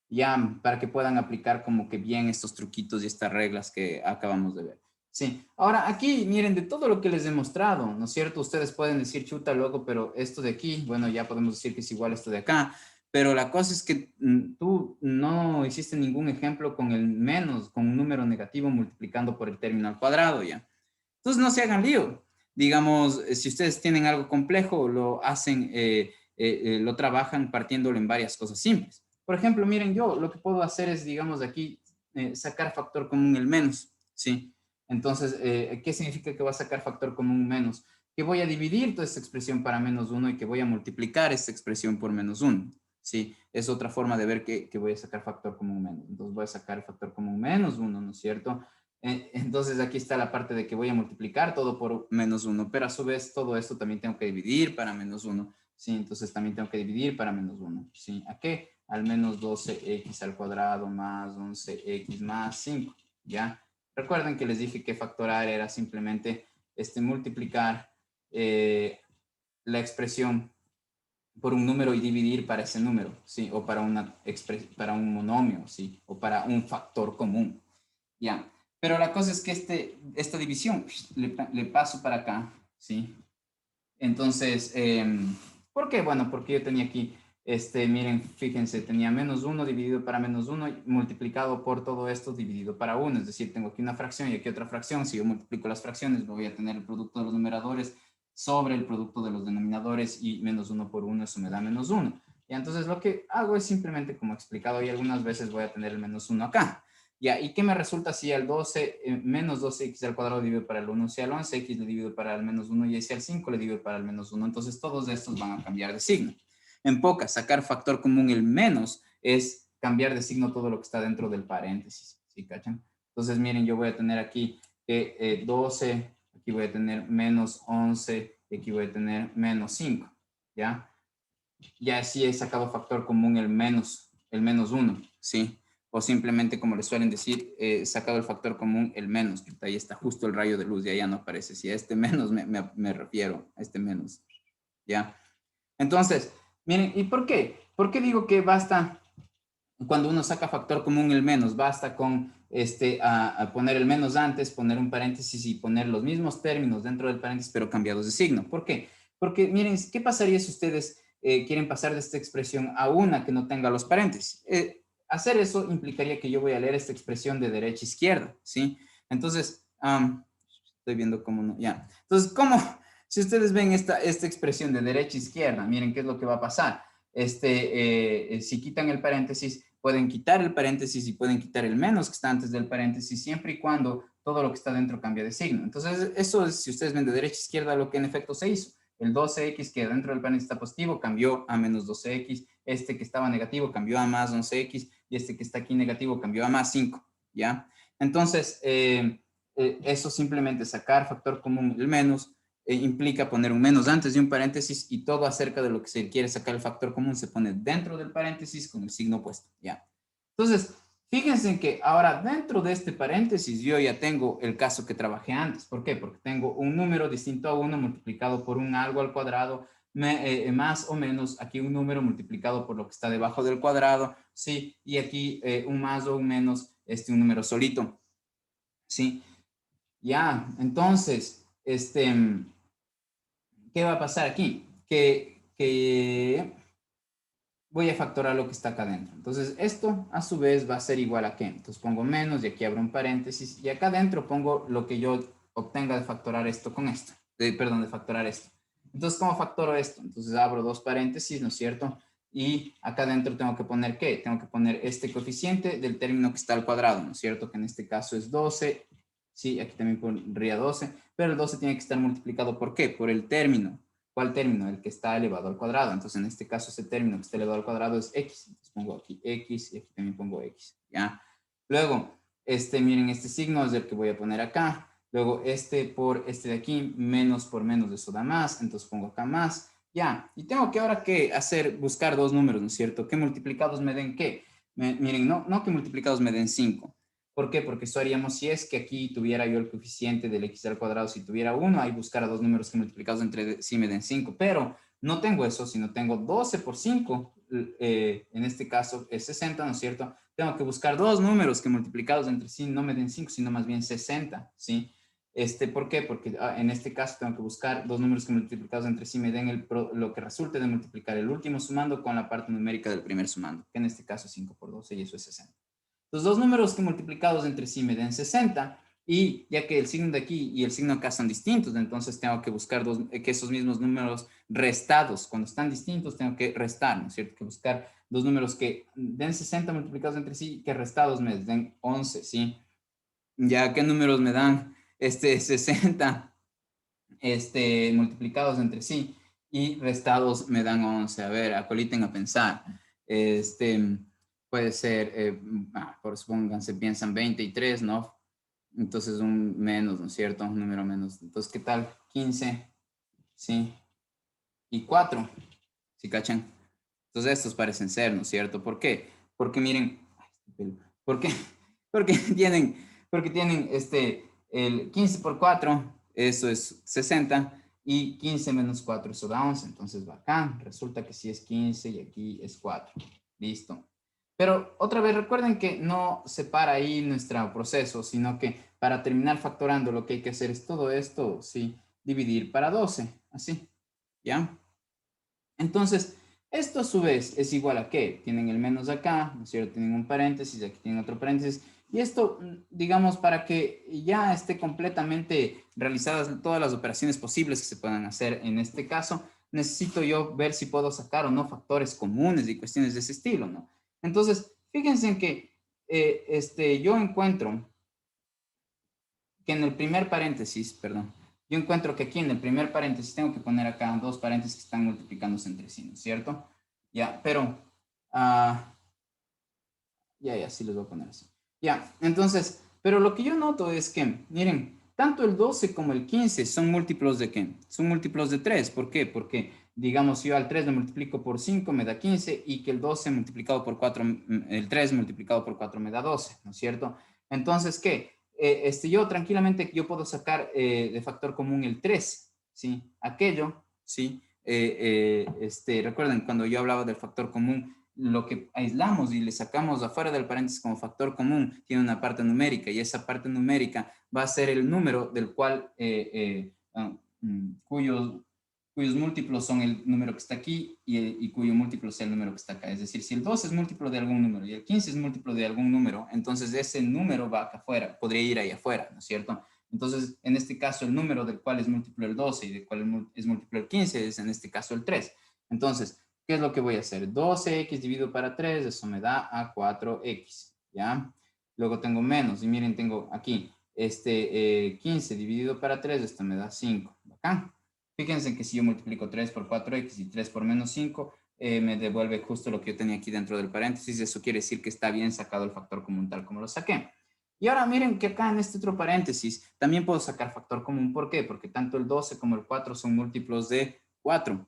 Ya, para que puedan aplicar como que bien estos truquitos y estas reglas que acabamos de ver. Sí, ahora aquí, miren, de todo lo que les he mostrado, ¿no es cierto? Ustedes pueden decir chuta, loco, pero esto de aquí, bueno, ya podemos decir que es igual a esto de acá, pero la cosa es que tú no hiciste ningún ejemplo con el menos, con un número negativo multiplicando por el término al cuadrado, ¿ya? Entonces no se hagan lío. Digamos, si ustedes tienen algo complejo, lo hacen, lo trabajan partiéndolo en varias cosas simples. Por ejemplo, miren, yo lo que puedo hacer es, digamos, de aquí sacar factor común el menos, ¿sí? Entonces, ¿qué significa que voy a sacar factor común menos? Que voy a dividir toda esta expresión para menos 1 y que voy a multiplicar esta expresión por menos 1, ¿sí? Es otra forma de ver que voy a sacar factor común menos. Entonces voy a sacar el factor común menos 1, ¿no es cierto? Entonces aquí está la parte de que voy a multiplicar todo por menos 1, pero a su vez todo esto también tengo que dividir para menos 1, ¿sí? Entonces también tengo que dividir para menos 1, ¿sí? ¿A qué? Al menos 12x al cuadrado más 11x más 5, ¿ya? Recuerden que les dije que factorar era simplemente multiplicar la expresión por un número y dividir para ese número, ¿sí? O para un monomio, ¿sí? O para un factor común, ¿ya? Pero la cosa es que esta división le paso para acá, ¿sí? Entonces, ¿por qué? Bueno, porque yo tenía aquí, miren, fíjense, tenía menos 1 dividido para menos 1 multiplicado por todo esto dividido para 1. Es decir, tengo aquí una fracción y aquí otra fracción. Si yo multiplico las fracciones, voy a tener el producto de los numeradores sobre el producto de los denominadores y menos 1 por 1, eso me da menos 1. Y entonces lo que hago es simplemente, como he explicado, y algunas veces voy a tener el menos 1 acá. Ya, ¿y qué me resulta si al 12, menos 12x al cuadrado dividido para el 1? Si al 11x le divido para el menos 1 y si al 5 le divido para el menos 1. Entonces todos estos van a cambiar de signo. En pocas, sacar factor común el menos es cambiar de signo todo lo que está dentro del paréntesis. ¿Sí cachan? Entonces miren, yo voy a tener aquí 12, aquí voy a tener menos 11, y aquí voy a tener menos 5. ¿Ya? Ya así he sacado factor común el menos 1. ¿Sí? O simplemente, como les suelen decir, sacado el factor común el menos, que ahí está justo el rayo de luz y allá no aparece. Si a este menos me refiero, a este menos, ¿ya? Entonces, miren, ¿y por qué? ¿Por qué digo que basta, cuando uno saca factor común el menos, basta con a poner el menos antes, poner un paréntesis y poner los mismos términos dentro del paréntesis, pero cambiados de signo? ¿Por qué? Porque, miren, ¿qué pasaría si ustedes quieren pasar de esta expresión a una que no tenga los paréntesis? Hacer eso implicaría que yo voy a leer esta expresión de derecha a izquierda, ¿sí? Entonces, estoy viendo cómo no, ya. Entonces, ¿cómo? Si ustedes ven esta expresión de derecha a izquierda, miren qué es lo que va a pasar. Si quitan el paréntesis, pueden quitar el paréntesis y pueden quitar el menos que está antes del paréntesis, siempre y cuando todo lo que está dentro cambia de signo. Entonces, eso es, si ustedes ven de derecha a izquierda, lo que en efecto se hizo. El 12x que dentro del paréntesis está positivo cambió a menos 12x, este que estaba negativo cambió a más 11x y este que está aquí negativo cambió a más 5, ¿ya? Entonces, eso simplemente sacar factor común el menos implica poner un menos antes de un paréntesis y todo acerca de lo que se quiere sacar el factor común se pone dentro del paréntesis con el signo opuesto, ¿ya? Entonces, fíjense que ahora dentro de este paréntesis yo ya tengo el caso que trabajé antes. ¿Por qué? Porque tengo un número distinto a 1 multiplicado por un algo al cuadrado, más o menos aquí un número multiplicado por lo que está debajo del cuadrado, ¿sí? Y aquí un más o un menos, un número solito, ¿sí? Ya, entonces, ¿qué va a pasar aquí? Que voy a factorar lo que está acá adentro. Entonces, esto a su vez va a ser igual a qué. Entonces pongo menos y aquí abro un paréntesis y acá adentro pongo lo que yo obtenga de factorar esto con esto. Perdón, de factorar esto. Entonces, ¿cómo factoro esto? Entonces abro dos paréntesis, ¿no es cierto? Y acá adentro tengo que poner ¿qué? Tengo que poner este coeficiente del término que está al cuadrado, ¿no es cierto? Que en este caso es 12. Sí, aquí también pondría 12, pero el 12 tiene que estar multiplicado ¿por qué? Por el término. ¿Cuál término? El que está elevado al cuadrado. Entonces, en este caso, ese término que está elevado al cuadrado es x. Entonces, pongo aquí x y aquí también pongo x. ¿Ya? Luego, miren, este signo es el que voy a poner acá. Luego, por este de aquí, menos por menos, eso da más. Entonces, pongo acá más. Ya. Y tengo que ahora que hacer, buscar dos números, ¿no es cierto? ¿Qué multiplicados me den qué? Miren, no que multiplicados me den 5. ¿Por qué? Porque eso haríamos si es que aquí tuviera yo el coeficiente del x al cuadrado, si tuviera 1, ahí buscar dos números que multiplicados entre sí me den 5, pero no tengo eso, sino tengo 12 por 5, en este caso es 60, ¿no es cierto? Tengo que buscar dos números que multiplicados entre sí no me den 5, sino más bien 60, ¿sí? ¿Por qué? Porque en este caso tengo que buscar dos números que multiplicados entre sí me den lo que resulte de multiplicar el último sumando con la parte numérica del primer sumando, que en este caso es 5 por 12 y eso es 60. Los dos números que multiplicados entre sí me den 60 y ya que el signo de aquí y el signo acá son distintos, entonces tengo que buscar que esos mismos números restados, cuando están distintos tengo que restar, ¿no es cierto? Que buscar dos números que den 60 multiplicados entre sí, que restados me den 11, ¿sí? Ya, ¿qué números me dan? 60 multiplicados entre sí y restados me dan 11. A ver, acoliten a pensar. Puede ser, por supónganse, piensan 23, ¿no? Entonces un menos, ¿no es cierto? Un número menos. Entonces, ¿qué tal? 15, ¿sí? Y 4, ¿sí cachan? Entonces estos parecen ser, ¿no es cierto? ¿Por qué? Porque miren, ¿por qué? Porque tienen, el 15 por 4, eso es 60, y 15 menos 4, eso da 11, entonces bacán, resulta que sí es 15 y aquí es 4, listo. Pero otra vez recuerden que no se para ahí nuestro proceso, sino que para terminar factorando lo que hay que hacer es todo esto, sí, dividir para 12, así, ¿ya? Entonces, esto a su vez es igual a qué? Tienen el menos acá, ¿no es cierto? Tienen un paréntesis, aquí tienen otro paréntesis. Y esto, digamos, para que ya esté completamente realizadas todas las operaciones posibles que se puedan hacer en este caso, necesito yo ver si puedo sacar o no factores comunes y cuestiones de ese estilo, ¿no? Entonces, fíjense en que yo encuentro que en el primer paréntesis, perdón, yo encuentro que aquí en el primer paréntesis tengo que poner acá dos paréntesis que están multiplicándose entre sí, ¿no es cierto? Ya, pero, ya, sí los voy a poner así. Ya, entonces, pero lo que yo noto es que, miren, tanto el 12 como el 15 son múltiplos de qué? Son múltiplos de 3. ¿Por qué? Porque, digamos, yo al 3 lo multiplico por 5 me da 15 y que el 12 multiplicado por 4, el 3 multiplicado por 4 me da 12, ¿no es cierto? Entonces, ¿qué? Yo tranquilamente yo puedo sacar de factor común el 3, ¿sí? Aquello, ¿sí? Recuerden, cuando yo hablaba del factor común, lo que aislamos y le sacamos afuera del paréntesis como factor común tiene una parte numérica y esa parte numérica va a ser el número del cual, cuyos múltiplos son el número que está aquí y cuyo múltiplo sea el número que está acá. Es decir, si el 2 es múltiplo de algún número y el 15 es múltiplo de algún número, entonces ese número va acá afuera, podría ir ahí afuera, ¿no es cierto? Entonces, en este caso, el número del cual es múltiplo el 12 y del cual es múltiplo el 15 es en este caso el 3. Entonces, ¿qué es lo que voy a hacer? 12x dividido para 3, eso me da a 4x, ¿ya? Luego tengo menos, y miren, tengo aquí 15 dividido para 3, esto me da 5. Bacán. Fíjense que si yo multiplico 3 por 4x y 3 por menos 5, me devuelve justo lo que yo tenía aquí dentro del paréntesis. Eso quiere decir que está bien sacado el factor común tal como lo saqué. Y ahora miren que acá en este otro paréntesis también puedo sacar factor común. ¿Por qué? Porque tanto el 12 como el 4 son múltiplos de 4.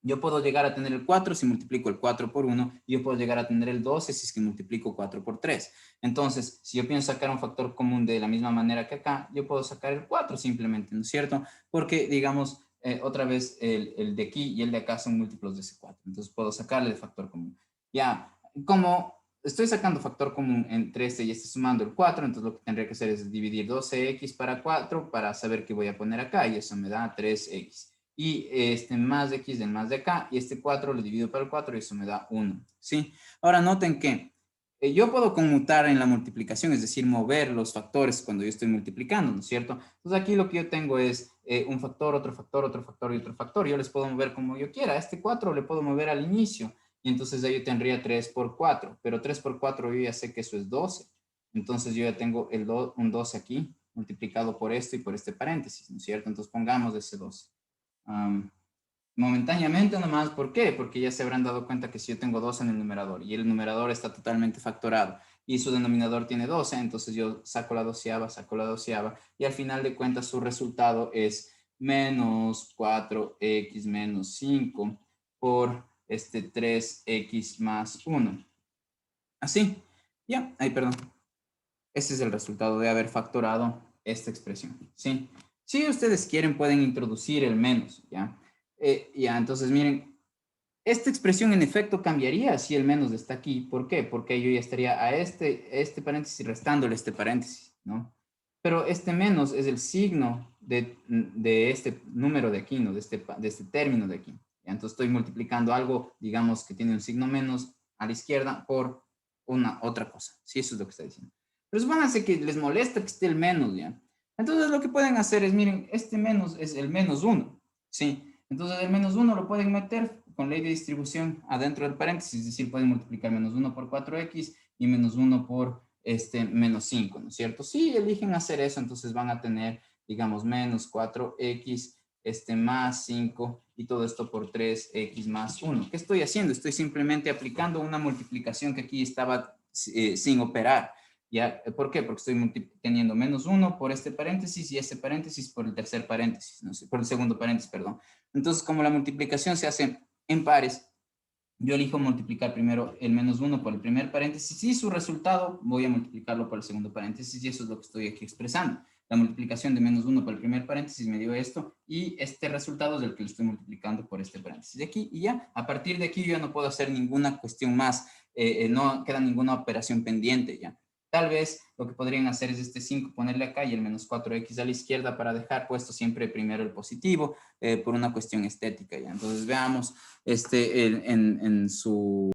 Yo puedo llegar a tener el 4 si multiplico el 4 por 1, y yo puedo llegar a tener el 12 si es que multiplico 4 por 3. Entonces, si yo pienso sacar un factor común de la misma manera que acá, yo puedo sacar el 4 simplemente, ¿no es cierto? Porque, digamos, otra vez el de aquí y el de acá son múltiplos de ese 4. Entonces, puedo sacarle el factor común. Ya, como estoy sacando factor común entre este y este sumando el 4, entonces lo que tendría que hacer es dividir 12x para 4 para saber qué voy a poner acá, y eso me da 3x. Y más de x del más de acá, y este 4 lo divido por el 4 y eso me da 1, ¿sí? Ahora noten que yo puedo conmutar en la multiplicación, es decir, mover los factores cuando yo estoy multiplicando, ¿no es cierto? Entonces aquí lo que yo tengo es un factor, otro factor, otro factor y otro factor. Yo les puedo mover como yo quiera. Este 4 le puedo mover al inicio, y entonces ahí yo tendría 3 por 4, pero 3 por 4 yo ya sé que eso es 12. Entonces yo ya tengo un 12 aquí, multiplicado por esto y por este paréntesis, ¿no es cierto? Entonces pongamos ese 12. Momentáneamente nomás, ¿por qué? Porque ya se habrán dado cuenta que si yo tengo 12 en el numerador y el numerador está totalmente factorado y su denominador tiene 12, entonces yo saco la doceava y al final de cuentas su resultado es menos 4x menos 5 por 3x más 1. Así, ya, ahí perdón. Ese es el resultado de haber factorado esta expresión, ¿sí? Si ustedes quieren, pueden introducir el menos, ¿ya? Entonces miren, esta expresión en efecto cambiaría si el menos está aquí. ¿Por qué? Porque yo ya estaría a este paréntesis restándole este paréntesis, ¿no? Pero este menos es el signo de este número de aquí, ¿no? De este término de aquí. ¿Ya? Entonces estoy multiplicando algo, digamos, que tiene un signo menos a la izquierda por una otra cosa. Sí, eso es lo que está diciendo. Pero supónganse que les molesta que esté el menos, ¿ya? Entonces lo que pueden hacer es, miren, este menos es el menos 1, ¿sí? Entonces el menos 1 lo pueden meter con ley de distribución adentro del paréntesis, es decir, pueden multiplicar menos 1 por 4x y menos 1 por menos 5, ¿no es cierto? Si eligen hacer eso, entonces van a tener, digamos, menos 4x más 5 y todo esto por 3x más 1. ¿Qué estoy haciendo? Estoy simplemente aplicando una multiplicación que aquí estaba sin operar. ¿Ya? ¿Por qué? Porque estoy teniendo menos 1 por este paréntesis y este paréntesis por el tercer paréntesis, no sé, por el segundo paréntesis, perdón. Entonces, como la multiplicación se hace en pares, yo elijo multiplicar primero el menos 1 por el primer paréntesis y su resultado voy a multiplicarlo por el segundo paréntesis, y eso es lo que estoy aquí expresando. La multiplicación de menos 1 por el primer paréntesis me dio esto, y este resultado es el que lo estoy multiplicando por este paréntesis de aquí, y ya, a partir de aquí yo ya no puedo hacer ninguna cuestión más, no queda ninguna operación pendiente ya. Tal vez lo que podrían hacer es este 5 ponerle acá y el menos 4x a la izquierda para dejar puesto siempre primero el positivo, por una cuestión estética ya. Entonces veamos en su